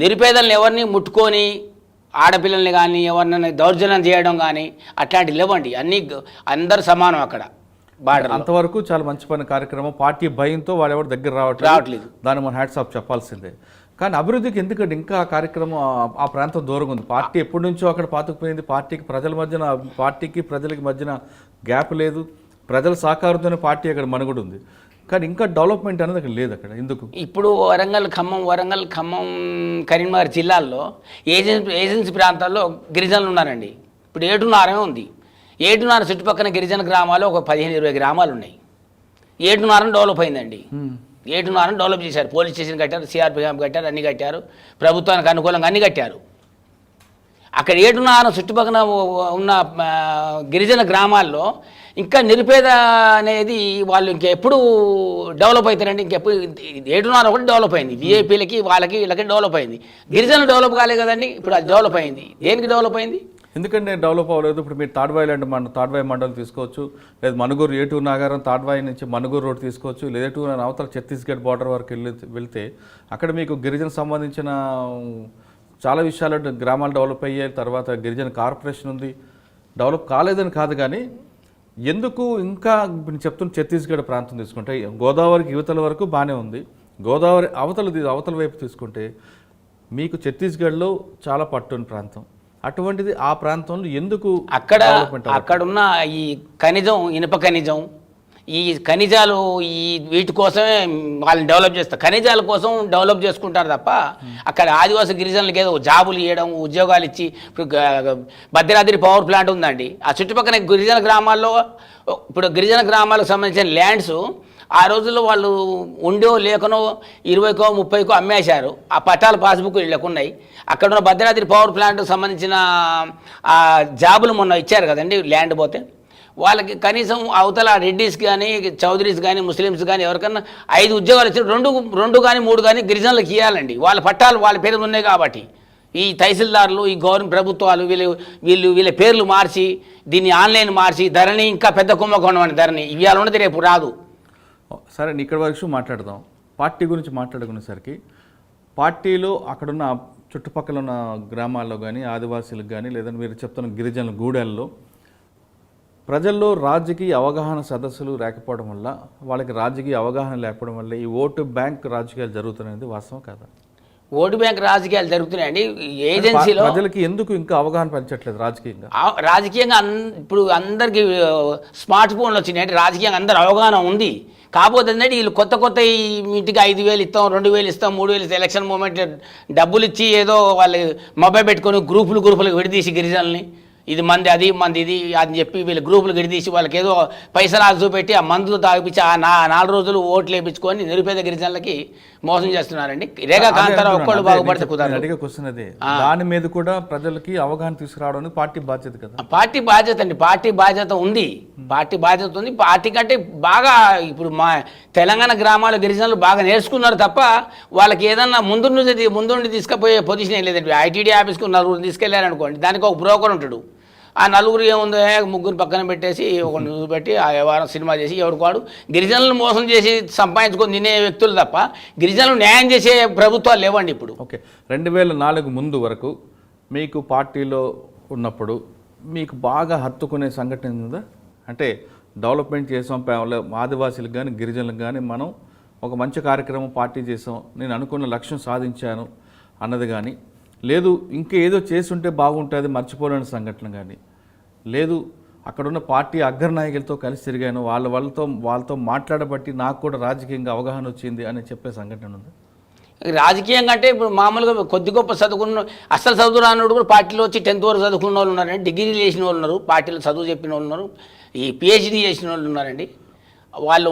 నిరుపేదలను ఎవరిని ముట్టుకొని ఆడపిల్లల్ని కానీ ఎవరినైనా దౌర్జన్యం చేయడం కానీ అట్లాంటివి లేవండి. అందరు సమానం అక్కడ బార్డర్. అంతవరకు చాలా మంచి పని కార్యక్రమం. పార్టీ భయంతో వాడెవరు దగ్గర రావట్లేదు, దాన్ని మనం హ్యాట్స్ ఆఫ్ చెప్పాల్సిందే. కానీ అభివృద్ధికి ఎందుకంటే ఇంకా ఆ కార్యక్రమం ఆ ప్రాంతం దూరంగా ఉంది. పార్టీ ఎప్పటి నుంచో అక్కడ పాతుకుపోయింది. పార్టీకి ప్రజలకి మధ్యన గ్యాప్ లేదు. ప్రజల సహకారంతోనే పార్టీ అక్కడ మనుగడ ఉంది. కానీ ఇంకా డెవలప్మెంట్ అనేది అక్కడ లేదు. అక్కడ ఎందుకు? ఇప్పుడు వరంగల్, ఖమ్మం, కరీంనగర్ జిల్లాల్లో ఏజెన్సీ ప్రాంతాల్లో గిరిజనులు ఉన్నారండి. ఇప్పుడు ఏటున్నారమే ఉంది. ఏటున్నార చుట్టుపక్కల గిరిజన గ్రామాలు ఒక 15-20 గ్రామాలు ఉన్నాయి. ఏటున్నారని డెవలప్ అయిందండి. ఏటున్నారని డెవలప్ చేశారు. పోలీస్ స్టేషన్ కట్టారు, సిఆర్పి క్యాంప్ కట్టారు, అన్నీ కట్టారు. ప్రభుత్వానికి అనుకూలంగా అన్నీ కట్టారు. అక్కడ ఏటున్నారం చుట్టుపక్కల ఉన్న గిరిజన గ్రామాల్లో ఇంకా నిరుపేద అనేది వాళ్ళు ఇంకెప్పుడు డెవలప్ అవుతారండి. ఇంకెప్పుడు ఏటున్నారం ఒకటి డెవలప్ అయింది. విఐపీలకి వీళ్ళకి డెవలప్ అయింది. గిరిజన డెవలప్ కాలేదు కదండి. ఇప్పుడు అది డెవలప్ అయింది. దేనికి డెవలప్ అయింది? ఎందుకంటే డెవలప్ అవ్వలేదు. ఇప్పుడు మీరు తాడ్వాయి మండలం తీసుకోవచ్చు, లేదా మనుగూరు, ఏటూరు నాగారం, తాడ్వాయి నుంచి మనుగూరు రోడ్ తీసుకోవచ్చు, లేదా అవతల ఛత్తీస్గఢ్ బార్డర్ వరకు వెళ్తే అక్కడ మీకు గిరిజన సంబంధించిన చాలా విషయాలు గ్రామాలు డెవలప్ అయ్యాయి. తర్వాత గిరిజన కార్పొరేషన్ ఉంది. డెవలప్ కాలేదని కాదు, కానీ ఎందుకు ఇంకా నేను చెప్తున్న ఛత్తీస్గఢ్ ప్రాంతం తీసుకుంటే గోదావరికి యువతల వరకు బాగానే ఉంది. గోదావరి అవతల వైపు తీసుకుంటే మీకు ఛత్తీస్గఢ్లో చాలా పట్టుని ప్రాంతం, అటువంటిది ఆ ప్రాంతంలో ఎందుకు అక్కడ డెవలప్మెంట్ అవ్వట్లేదు? అక్కడున్న ఈ ఖనిజం, ఇనుప ఖనిజం, ఈ ఖనిజాలు వీటి కోసమే వాళ్ళని డెవలప్ చేస్తారు. ఖనిజాల కోసం డెవలప్ చేసుకుంటారు తప్ప అక్కడ ఆదివాసీ గిరిజనులకు ఏదో జాబులు ఇవ్వడం, ఉద్యోగాలు ఇచ్చి, ఇప్పుడు భద్రాద్రి పవర్ ప్లాంట్ ఉందండి, ఆ చుట్టుపక్కల గిరిజన గ్రామాల్లో, ఇప్పుడు గిరిజన గ్రామాలకు సంబంధించిన ల్యాండ్స్ ఆ రోజుల్లో వాళ్ళు ఉండో లేకనో 20కో 30కో అమ్మేశారు. ఆ పట్టాల పాస్బుక్ వీళ్ళకు ఉన్నాయి. అక్కడ ఉన్న భద్రాద్రి పవర్ ప్లాంట్కి సంబంధించిన ఆ జాబులు మొన్న ఇచ్చారు కదండి, ల్యాండ్ పోతే వాళ్ళకి కనీసం అవతల రెడ్డిస్ కానీ, చౌదరీస్ కానీ, ముస్లిమ్స్ కానీ ఎవరికన్నా 5 ఉద్యోగాలు ఇచ్చి 2 కానీ 3 కానీ గిరిజనులకు ఇవ్వాలండి. వాళ్ళ పట్టాలు వాళ్ళ పేరు ఉన్నాయి కాబట్టి ఈ తహసీల్దారులు, ఈ గవర్నమెంట్ ప్రభుత్వాలు వీళ్ళ పేర్లు మార్చి, దీన్ని ఆన్లైన్ మార్చి, ధరణి ఇంకా పెద్ద కుంభకోణం అని ధరణి ఇవాళ ఉన్నది రేపు రాదు. సరే, ఇక్కడ వరకు మాట్లాడదాం. పార్టీ గురించి మాట్లాడుకునేసరికి పార్టీలో అక్కడున్న చుట్టుపక్కల ఉన్న గ్రామాల్లో కానీ, ఆదివాసీలకు కానీ, లేదంటే మీరు చెప్తున్న గిరిజనుల గూడెల్లో ప్రజల్లో రాజకీయ అవగాహన సదస్సులు లేకపోవడం వల్ల, వాళ్ళకి రాజకీయ అవగాహన లేకపోవడం వల్ల ఈ ఓటు బ్యాంక్ రాజకీయాలు జరుగుతున్నది వాస్తవం కాదా? ఓటు బ్యాంక్ రాజకీయాలు జరుగుతున్నాయండి. ఏజెన్సీలో ప్రజలకి ఎందుకు ఇంకా అవగాహన పెంచట్లేదు రాజకీయంగా? రాజకీయంగా ఇప్పుడు అందరికీ స్మార్ట్ ఫోన్లు వచ్చినాయి అంటే రాజకీయంగా అందరు అవగాహన ఉంది. కాకపోతే ఏంటంటే వీళ్ళు కొత్త ఈ ఇంటికి 5,000 ఇస్తాం, 2,000 ఇస్తాం, 3,000 ఇస్తాం, ఎలక్షన్ మూమెంట్ డబ్బులు ఇచ్చి ఏదో వాళ్ళు మొబైల్ పెట్టుకొని గ్రూపులకు విడదీసి గిరిజనుల్ని ఇది మంది అది మంది ఇది అని చెప్పి వీళ్ళు గ్రూపులు గిడిదీసి వాళ్ళకి ఏదో పైసలు చూపెట్టి ఆ మందులు తాగిపించి ఆ 4 రోజులు ఓట్లు వేయించుకొని నిరుపేద గిరిజనులకి మోసం చేస్తున్నారండి. రేగా కాంతారావు ఒక్కళ్ళు బాగుపడితే కుదరదు. అడిగే క్వశ్చన్ అదే. దాని మీద కూడా ప్రజలకి అవగాహన తీసుకురావడానికి పార్టీ బాధ్యత కదా. పార్టీ బాధ్యత అండి, పార్టీ బాధ్యత ఉంది. పార్టీ కంటే బాగా ఇప్పుడు మా తెలంగాణ గ్రామాల గిరిజనులు బాగా నేర్చుకున్నారు తప్ప వాళ్ళకి ఏదన్నా ముందుండి తీసుకుపోయే పొజిషన్ ఏం లేదండి. ఐటీడీ ఆఫీస్కు 4 తీసుకెళ్లారనుకోండి, దానికి ఒక బ్రోకర్ ఉంటాడు. ఆ 4 ఏముందో 3 పక్కన పెట్టేసి ఒక న్యూస్ పెట్టి ఆ వ్యవహారం సినిమా చేసి ఎవరికి వాడు గిరిజనులను మోసం చేసి సంపాదించుకొని తినే వ్యక్తులు తప్ప గిరిజనులు న్యాయం చేసే ప్రభుత్వాలు లేవండి ఇప్పుడు. ఓకే, 2004 ముందు వరకు మీకు పార్టీలో ఉన్నప్పుడు మీకు బాగా హత్తుకునే సంఘటన ఉందా? అంటే డెవలప్మెంట్ చేసాం, ఆదివాసీలకు కానీ గిరిజనులకు కానీ మనం ఒక మంచి కార్యక్రమం పార్టీ చేసాం, నేను అనుకున్న లక్ష్యం సాధించాను అన్నది కానీ, లేదు ఇంకేదో చేస్తుంటే బాగుంటుంది మర్చిపోలేని సంఘటన కానీ, లేదు అక్కడున్న పార్టీ అగ్రనాయకులతో కలిసి తిరిగాను, వాళ్ళతో మాట్లాడబట్టి నాకు కూడా రాజకీయంగా అవగాహన వచ్చింది అని చెప్పే సంఘటన ఉంది? రాజకీయంగా అంటే ఇప్పుడు మామూలుగా కొద్ది గొప్ప చదువుకున్న, అసలు చదువు రానోడు కూడా పార్టీలో వచ్చి 10th వరకు చదువుకున్న వాళ్ళు ఉన్నారండి, డిగ్రీలు చేసిన వాళ్ళు ఉన్నారు, పార్టీలో చదువు చెప్పిన వాళ్ళు ఉన్నారు, ఈ పిహెచ్డీ చేసిన వాళ్ళు ఉన్నారండి. వాళ్ళు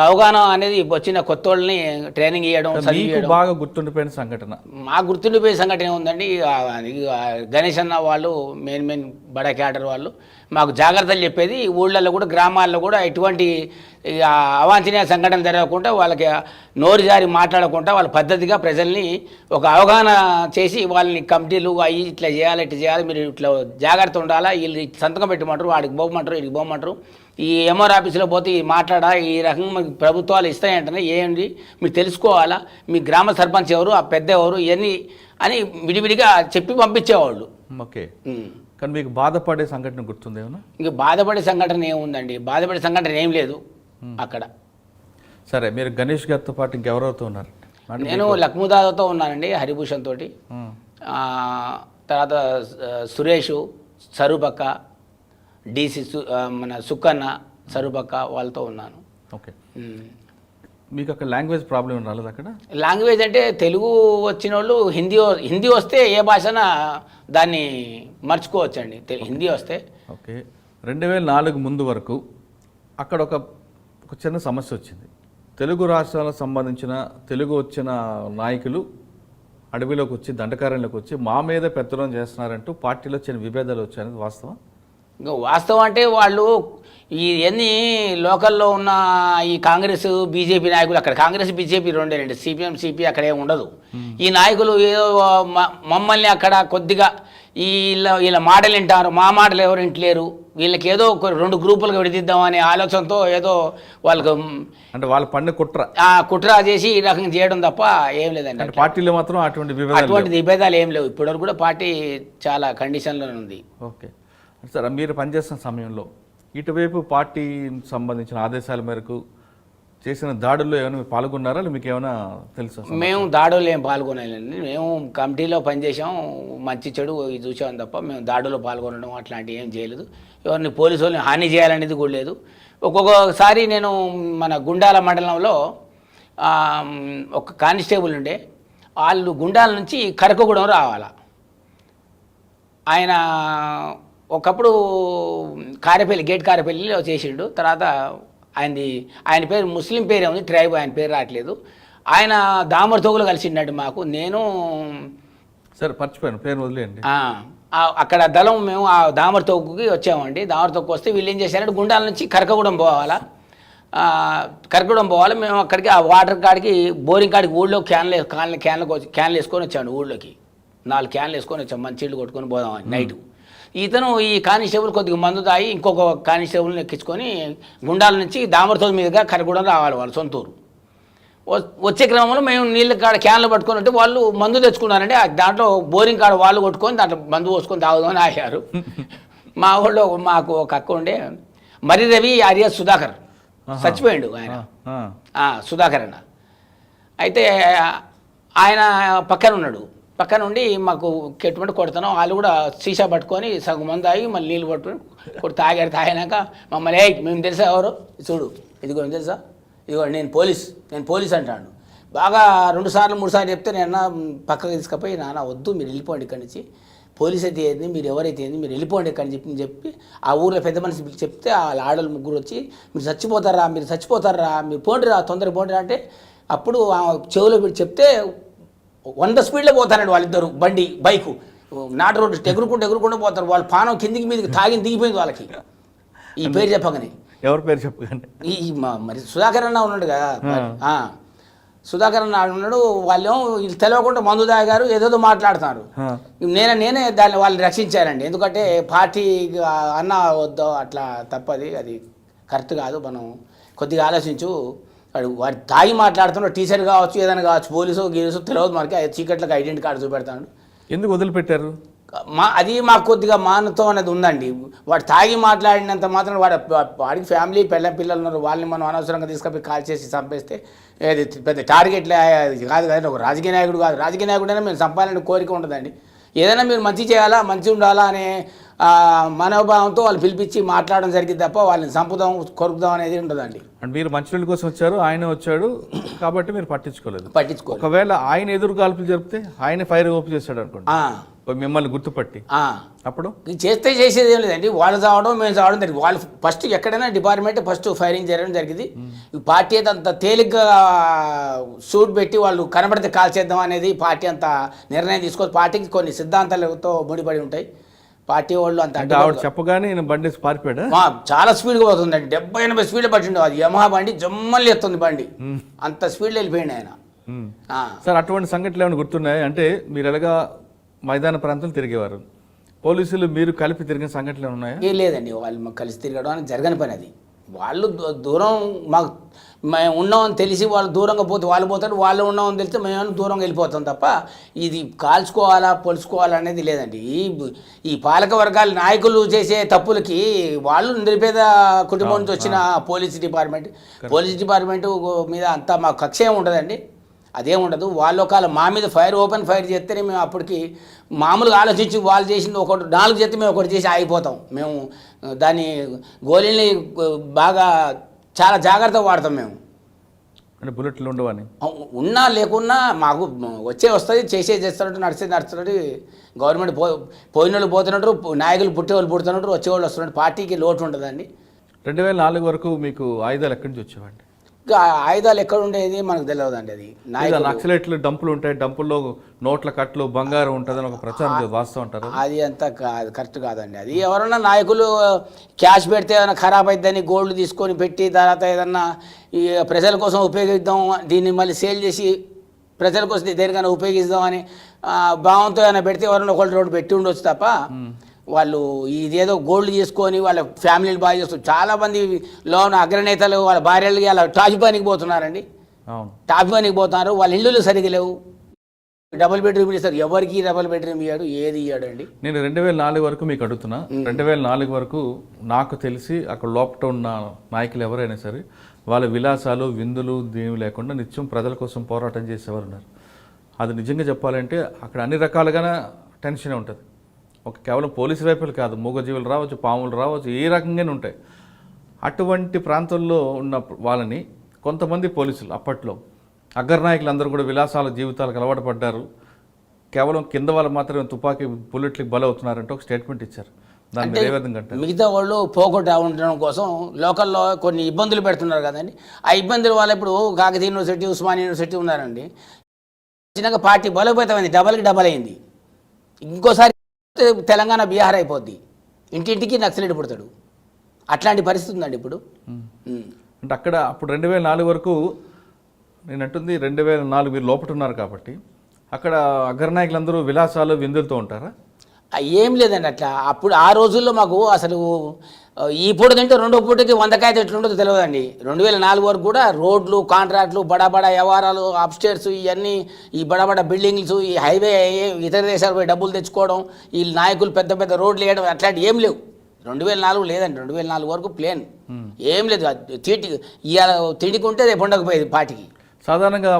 అవగాహన అనేది వచ్చిన కొత్త వాళ్ళని ట్రైనింగ్ ఇవ్వడం, బాగా గుర్తుండిపోయిన సంఘటన. మాకు గుర్తుండిపోయే సంఘటన ఏముందండి, గణేష్ అన్న వాళ్ళు మెయిన్ బడా క్యాడర్ వాళ్ళు మాకు జాగ్రత్తలు చెప్పేది. ఊళ్ళల్లో కూడా గ్రామాల్లో కూడా ఎటువంటి అవాంఛనీయ సంఘటన జరగకుండా, వాళ్ళకి నోరు జారి మాట్లాడకుండా వాళ్ళ పద్ధతిగా ప్రజల్ని ఒక అవగాహన చేసి వాళ్ళని కమిటీలు అయ్యి ఇట్లా చేయాలి, మీరు ఇట్లా జాగ్రత్త ఉండాలా, వీళ్ళు సంతకం పెట్టమంటారు, వాడికి పోమంటారు, వీడికి పోమంటారు, ఈ ఎంఆర్ ఆఫీసులో పోతే ఈ రకంగా ప్రభుత్వాలు ఇస్తాయంటనే ఏంటి మీరు తెలుసుకోవాలా, మీ గ్రామ సర్పంచ్ ఎవరు, ఆ పెద్ద ఎవరు, ఇవన్నీ అని విడివిడిగా చెప్పి పంపించేవాళ్ళు. ఓకే, కానీ మీకు బాధపడే సంఘటన గుర్తుంది ఏమన్నా? ఇంక బాధపడే సంఘటన ఏముందండి, బాధపడే సంఘటన ఏం లేదు అక్కడ. సరే, మీరు గణేష్ గారితో పాటు ఇంకెవరెవరితో ఉన్నారు? నేను లక్ష్మీదాతో ఉన్నానండి, హరిభూషణ్ తోటి, తర్వాత సురేష్, సరూపక్క, డీసీ మన సుక్కన్న, సరూపక్క వాళ్ళతో ఉన్నాను. ఓకే, మీకు అక్కడ లాంగ్వేజ్ ప్రాబ్లం రాలేదు? అక్కడ లాంగ్వేజ్ అంటే తెలుగు వచ్చిన వాళ్ళు హిందీ వస్తే ఏ భాషనా దాన్ని మర్చుకోవచ్చండి, హిందీ వస్తే. ఓకే, 2004 ముందు వరకు అక్కడ ఒక చిన్న సమస్య వచ్చింది. తెలుగు రాష్ట్రాలకు సంబంధించిన తెలుగు వచ్చిన నాయకులు అడవిలోకి వచ్చి, దండకారణ్యంలోకి వచ్చి మా మీద పెత్తనం చేస్తున్నారంటూ పార్టీలో చిన్న విభేదాలు వచ్చాయనేది వాస్తవం? ఇంకా వాస్తవం అంటే వాళ్ళు ఇవన్నీ లోకల్లో ఉన్న ఈ కాంగ్రెస్ బీజేపీ నాయకులు, అక్కడ కాంగ్రెస్ బీజేపీ రెండేనండి, సిపిఎం సిపి అక్కడ ఏమి ఉండదు. ఈ నాయకులు ఏదో మమ్మల్ని అక్కడ కొద్దిగా వీళ్ళ మాటలు వింటారు, మా మాటలు ఎవరు వింటలేరు, వీళ్ళకి ఏదో 2 గ్రూపులుగా విడిదిద్దామనే ఆలోచనతో ఏదో వాళ్ళకు అంటే వాళ్ళ పన్ను కుట్ర చేసి ఈ రకంగా చేయడం తప్ప ఏం లేదండి. పార్టీలో మాత్రం అటువంటి విభేదాలు ఏం లేవు. ఇప్పటివరకు కూడా పార్టీ చాలా కండిషన్లోనే ఉంది. ఓకే సార్, మీరు పనిచేస్తున్న సమయంలో ఇటువైపు పార్టీ సంబంధించిన ఆదేశాల మేరకు చేసిన దాడుల్లో ఏమైనా మీరు పాల్గొన్నారా మీకు ఏమైనా తెలుసా? మేము దాడుల్లో ఏం పాల్గొనాలండి. మేము కమిటీలో పనిచేసాం, మంచి చెడు ఇది చూసాం తప్ప మేము దాడుల్లో పాల్గొనడం అట్లాంటివి ఏం చేయలేదు. ఎవరిని పోలీసు వాళ్ళని హాని చేయాలనేది కూడా లేదు. ఒక్కొక్కసారి నేను మన గుండాల మండలంలో ఒక కానిస్టేబుల్ ఉండే, వాళ్ళు గుండాల నుంచి కరకగూడెం రావాలా. ఆయన ఒకప్పుడు కారేపల్లి గేట్ కారేపల్లిలో చేసిండు. తర్వాత ఆయన పేరు ముస్లిం పేరే ఉంది, ట్రైబ్, ఆయన పేరు రావట్లేదు. ఆయన దామర్ తోగులు కలిసిండండి మాకు. నేను సరే మర్చిపోయాను, పేరు వదిలేయండి. అక్కడ దళం మేము ఆ దామర్ తోగుకి వచ్చామండి. దామర్ తోగుకు వస్తే వీళ్ళు ఏం చేశారంటే గుండాల నుంచి కరకగూడెం పోవాలా. కరకగూడెం పోవాలి. మేము అక్కడికి ఆ వాటర్ కాడికి బోరింగ్ కాడికి ఊళ్ళో క్యాన్లు వేసుకొని వచ్చామండి. ఊళ్ళోకి 4 క్యాన్లు వేసుకొని వచ్చాం, మంచి నీళ్ళు కొట్టుకొని పోదామని నైటు. ఇతను ఈ కానిస్టేబుల్ కొద్దిగా మందు తాగి ఇంకొక కానిస్టేబుల్ని ఎక్కించుకొని గుండాల నుంచి దామరతోడు మీదుగా కరకగూడెం రావాలి వాళ్ళు సొంతూరు. వచ్చే క్రమంలో మేము నీళ్ళ కాడ క్యాన్లు పట్టుకొని ఉంటే వాళ్ళు మందు తెచ్చుకున్నారంటే దాంట్లో బోరింగ్ కాడ వాళ్ళు కొట్టుకొని దాంట్లో మందు పోసుకొని తాగుదామని ఆశారు. మా ఊళ్ళో మాకు ఒక అక్క ఉండే, మరి రవి ఆర్య సుధాకర్, చచ్చిపోయాడు ఆయన. సుధాకర్ అన్న అయితే ఆయన పక్కన ఉన్నాడు. పక్కన ఉండి మాకు కెట్టుమంటే కొడతాను. వాళ్ళు కూడా సీసా పట్టుకొని సగం మంది తాగి మళ్ళీ నీళ్ళు పట్టుకొని కొడు తాగినాక మమ్మల్ని మేము తెలుసా ఎవరు చూడు, ఇదిగో తెలుసా, ఇదిగో నేను పోలీస్ అంటాడు. బాగా 2 సార్లు 3 సార్లు చెప్తే నేను పక్కకు తీసుకుపోయి, నాన్న వద్దు మీరు వెళ్ళిపోండి ఇక్కడి నుంచి, పోలీస్ అయితే ఏంది, మీరు ఎవరైతే ఏంది, మీరు వెళ్ళిపోండి ఇక్కడి చెప్పి ఆ ఊర్లో పెద్ద మనిషి చెప్తే వాళ్ళ ఆడవాళ్ళు ముగ్గురు వచ్చి మీరు చచ్చిపోతారా మీరు పోండిరా, తొందరగా పోండిరా అంటే అప్పుడు చెవులో పెట్టి చెప్తే 100 స్పీడ్లో పోతారండి వాళ్ళిద్దరు. బైకు నాటు రోడ్డు ఎగురుకుంటూ పోతారు. వాళ్ళ పానం కిందికి మీదకి తాగిన దిగిపోయింది వాళ్ళకి. ఈ పేరు చెప్పగానే ఎవరి పేరు చెప్పగానే మరి సుధాకర్ అన్న ఉన్నాడు కదా, సుధాకర్ అన్న ఉన్నాడు. వాళ్ళు తెలియకుండా మందు తాగారు, ఏదేదో మాట్లాడుతున్నారు. నేనే దాన్ని వాళ్ళని రక్షించానండి. ఎందుకంటే పార్టీ అన్న వద్దో అట్లా తప్పది, అది కరెక్ట్ కాదు. మనం కొద్దిగా ఆలోచించు. వాడు తాగి మాట్లాడుతున్నాడు, టీచర్ కావచ్చు, ఏదైనా కావచ్చు, పోలీసు తెలియదు మనకి. చీకట్లకు ఐడెంటిటీ కార్డు చూపెడతాడు. ఎందుకు వదిలిపెట్టారు? అది మాకు కొద్దిగా మానతో అనేది ఉందండి. వాడు తాగి మాట్లాడినంత మాత్రం వాడికి ఫ్యామిలీ పిల్లలు ఉన్నారు, వాళ్ళని మనం అనవసరంగా తీసుకొని కాల్ చేసి చంపేస్తే ఏది పెద్ద టార్గెట్లే కాదు కదండి. ఒక రాజకీయ నాయకుడు కాదు, రాజకీయ నాయకుడైనా మేము చంపాలని కోరిక ఉంటుందండి. ఏదైనా మీరు మంచి చేయాలా, మంచి ఉండాలా అనే మనోభావంతో వాళ్ళు పిలిపించి మాట్లాడడం జరిగింది తప్ప వాళ్ళని చంపుదాం కొరుకుదాం అనేది ఉండదండి. అంటే మీరు మంచినీళ్ళ కోసం వచ్చారు, ఆయన వచ్చాడు కాబట్టి మీరు పట్టించుకోలేదు. ఒకవేళ ఆయన ఎదురు కాల్పులు జరిపితే ఆయన ఫైర్ ఓపెన్ చేస్తాడు అనుకోండి, మిమ్మల్ని గుర్తుపట్టి, అప్పుడు చేసేది ఏం లేదండి. వాళ్ళు చావడం మేము చావడం జరిగింది. వాళ్ళు ఫస్ట్ ఎక్కడైనా డిపార్ట్మెంట్ ఫస్ట్ ఫైరింగ్ జరగడం జరిగింది. పార్టీ అయితే అంత తేలిగ్గా సూట్ పెట్టి వాళ్ళు కనబడితే కాల్ చేద్దాం అనేది పార్టీ అంత నిర్ణయం తీసుకోవచ్చు. పార్టీకి కొన్ని సిద్ధాంతాలతో ముడిపడి ఉంటాయి. పార్టీ వాళ్ళు అంత చెప్పగానే నేను బండి పారిపోయాడు. చాలా స్పీడ్గా పోతుందండి, 70-80 స్పీడ్లో పట్టిండు. అది యమహా బండి జమ్మల్ని ఎత్తుంది బండి, అంత స్పీడ్లో వెళ్ళిపోయింది ఆయన. సార్ అటువంటి సంఘటనలు ఏమైనా గుర్తున్నాయి? అంటే మీరు ఎలాగా మైదాన ప్రాంతం తిరిగేవారు, పోలీసులు మీరు కలిపి తిరిగిన సంఘటనలు ఉన్నాయా? ఏం లేదండి, వాళ్ళు మాకు కలిసి తిరగడం అని జరగని పని. అది వాళ్ళు దూరం మాకు మేము ఉన్నామని తెలిసి వాళ్ళు దూరంగా పోతే వాళ్ళు పోతారు, వాళ్ళు ఉన్నామని తెలిస్తే మేము దూరంగా వెళ్ళిపోతాం తప్ప ఇది కాల్చుకోవాలా పొలుచుకోవాలా అనేది లేదండి. ఈ పాలక వర్గాల నాయకులు చేసే తప్పులకి వాళ్ళు నిరుపేద కుటుంబం నుంచి వచ్చిన పోలీస్ డిపార్ట్మెంట్ మీద అంతా మాకు కక్ష ఏమి ఉండదండి, అదేముండదు. వాళ్ళు ఒకవేళ మా మీద ఓపెన్ ఫైర్ చేస్తేనే మేము అప్పటికి మామూలుగా ఆలోచించి వాళ్ళు చేసింది 4 చేస్తే మేము ఒకటి చేసి ఆగిపోతాం. మేము దాన్ని గోళీని బాగా చాలా జాగ్రత్తగా వాడతాం మేము. అంటే బుల్లెట్లు ఉండవని ఉన్నా లేకున్నా మాకు వస్తుంది, చేస్తున్నట్టు నడుస్తున్నట్టు. గవర్నమెంట్ పోయిన వాళ్ళు పోతున్నట్టు, నాయకులు పుట్టేవాళ్ళు పుడుతున్నట్టు, వచ్చేవాళ్ళు వస్తున్నట్టు. పార్టీకి లోటు ఉండదండి. 2004 వరకు మీకు ఆయుధాలు ఎక్కడి నుంచి వచ్చేవాడి? ఆయుధాలు ఎక్కడ ఉండేది మనకు తెలియదండి. అది నక్సలైట్లు డంపులు ఉంటాయి, డంపుల్లో నోట్ల కట్లు బంగారం ఉంటుందని ఒక ప్రచారం వాస్తవం అంటారు. అది అంత కరెక్ట్ కాదండి. అది ఎవరన్నా నాయకులు క్యాష్ పెడితే ఏదైనా ఖరాబ్ అయిద్దని గోల్డ్ తీసుకొని పెట్టి తర్వాత ఏదన్నా ఈ ప్రజల కోసం ఉపయోగిద్దాం, దీన్ని మళ్ళీ సేల్ చేసి ప్రజల కోసం దేనికైనా ఉపయోగిద్దామని భావంతో ఏమైనా పెడితే ఎవరైనా ఒకళ్ళు 2 పెట్టి ఉండొచ్చు తప్ప వాళ్ళు ఇదేదో గోల్డ్ చేసుకొని వాళ్ళ ఫ్యామిలీని బాగా చేస్తారు. చాలామంది లోన్ అగ్రనేతలు వాళ్ళ భార్యలకి అలా టాప్ పనికి పోతున్నారండి, టాప్ పనికి పోతున్నారు. వాళ్ళ ఇళ్ళు సరిగ్గా లేవు. డబుల్ బెడ్రూమ్ ఇస్తారు, ఎవరికి డబుల్ బెడ్రూమ్ ఇయ్యాడు, ఏది ఇయ్యాడండి. నేను 2004 వరకు మీకు అడుగుతున్నా. 2004 వరకు నాకు తెలిసి అక్కడ లోపల ఉన్న నాయకులు ఎవరైనా సరే వాళ్ళ విలాసాలు విందులు దీని లేకుండా నిత్యం ప్రజల కోసం పోరాటం చేసేవారు ఉన్నారు. అది నిజంగా చెప్పాలంటే అక్కడ అన్ని రకాలుగానే టెన్షన్ ఉంటుంది. ఒక కేవలం పోలీసు వైపులు కాదు, మూగజీవులు రావచ్చు, పాములు రావచ్చు, ఏ రకంగానే ఉంటాయి. అటువంటి ప్రాంతాల్లో ఉన్న వాళ్ళని కొంతమంది పోలీసులు అప్పట్లో అగ్రనాయకులు అందరూ కూడా విలాసాల జీవితాలకు అలవాటు పడ్డారు, కేవలం కింద వాళ్ళు మాత్రమే తుపాకీ బుల్లెట్లకు బలవుతున్నారంటే ఒక స్టేట్మెంట్ ఇచ్చారు. దాన్ని ఏ విధంగా అంటే మిగతా వాళ్ళు పోగొట్ట ఉండడం కోసం లోకల్లో కొన్ని ఇబ్బందులు పెడుతున్నారు కదండి. ఆ ఇబ్బందుల వల్ల ఇప్పుడు కాకతీయ యూనివర్సిటీ, ఉస్మానియా యూనివర్సిటీ ఉన్నారండి. చిన్నగా పార్టీ బలోపేతమైంది, డబల్కి డబల్ అయింది. ఇంకోసారి తెలంగాణ బీహార్ అయిపోద్ది, ఇంటింటికి నక్సలైట్ పుడతాడు. అట్లాంటి పరిస్థితి ఉందండి ఇప్పుడు. అంటే అక్కడ అప్పుడు 2004 వరకు నేను అంటుంది 2004 మీరు లోపట ఉన్నారు కాబట్టి అక్కడ అగ్రనాయకులందరూ విలాసాలు విందులతో ఉంటారా? ఏం లేదండి అట్లా. అప్పుడు ఆ రోజుల్లో మాకు అసలు ఈ పూట తింటే రెండో పూటకి 100 కాయలు ఎట్లుంటుందో తెలియదండి. 2004 వరకు కూడా రోడ్లు, కాంట్రాక్ట్లు, బడాబడా వ్యవహారాలు, అప్స్టేర్స్, ఇవన్నీ ఈ బడాబడా బిల్డింగ్స్, ఈ హైవే ఇతర దేశాలు పోయి డబ్బులు తెచ్చుకోవడం, ఈ నాయకులు పెద్ద పెద్ద రోడ్లు వేయడం, అట్లాంటివి ఏం లేవు. 2004 లేదండి. 2004 వరకు ప్లేన్, ఏం లేదు. ఇవాళ తిండికుంటే రేపు ఉండకపోయేది పార్టీకి. సాధారణంగా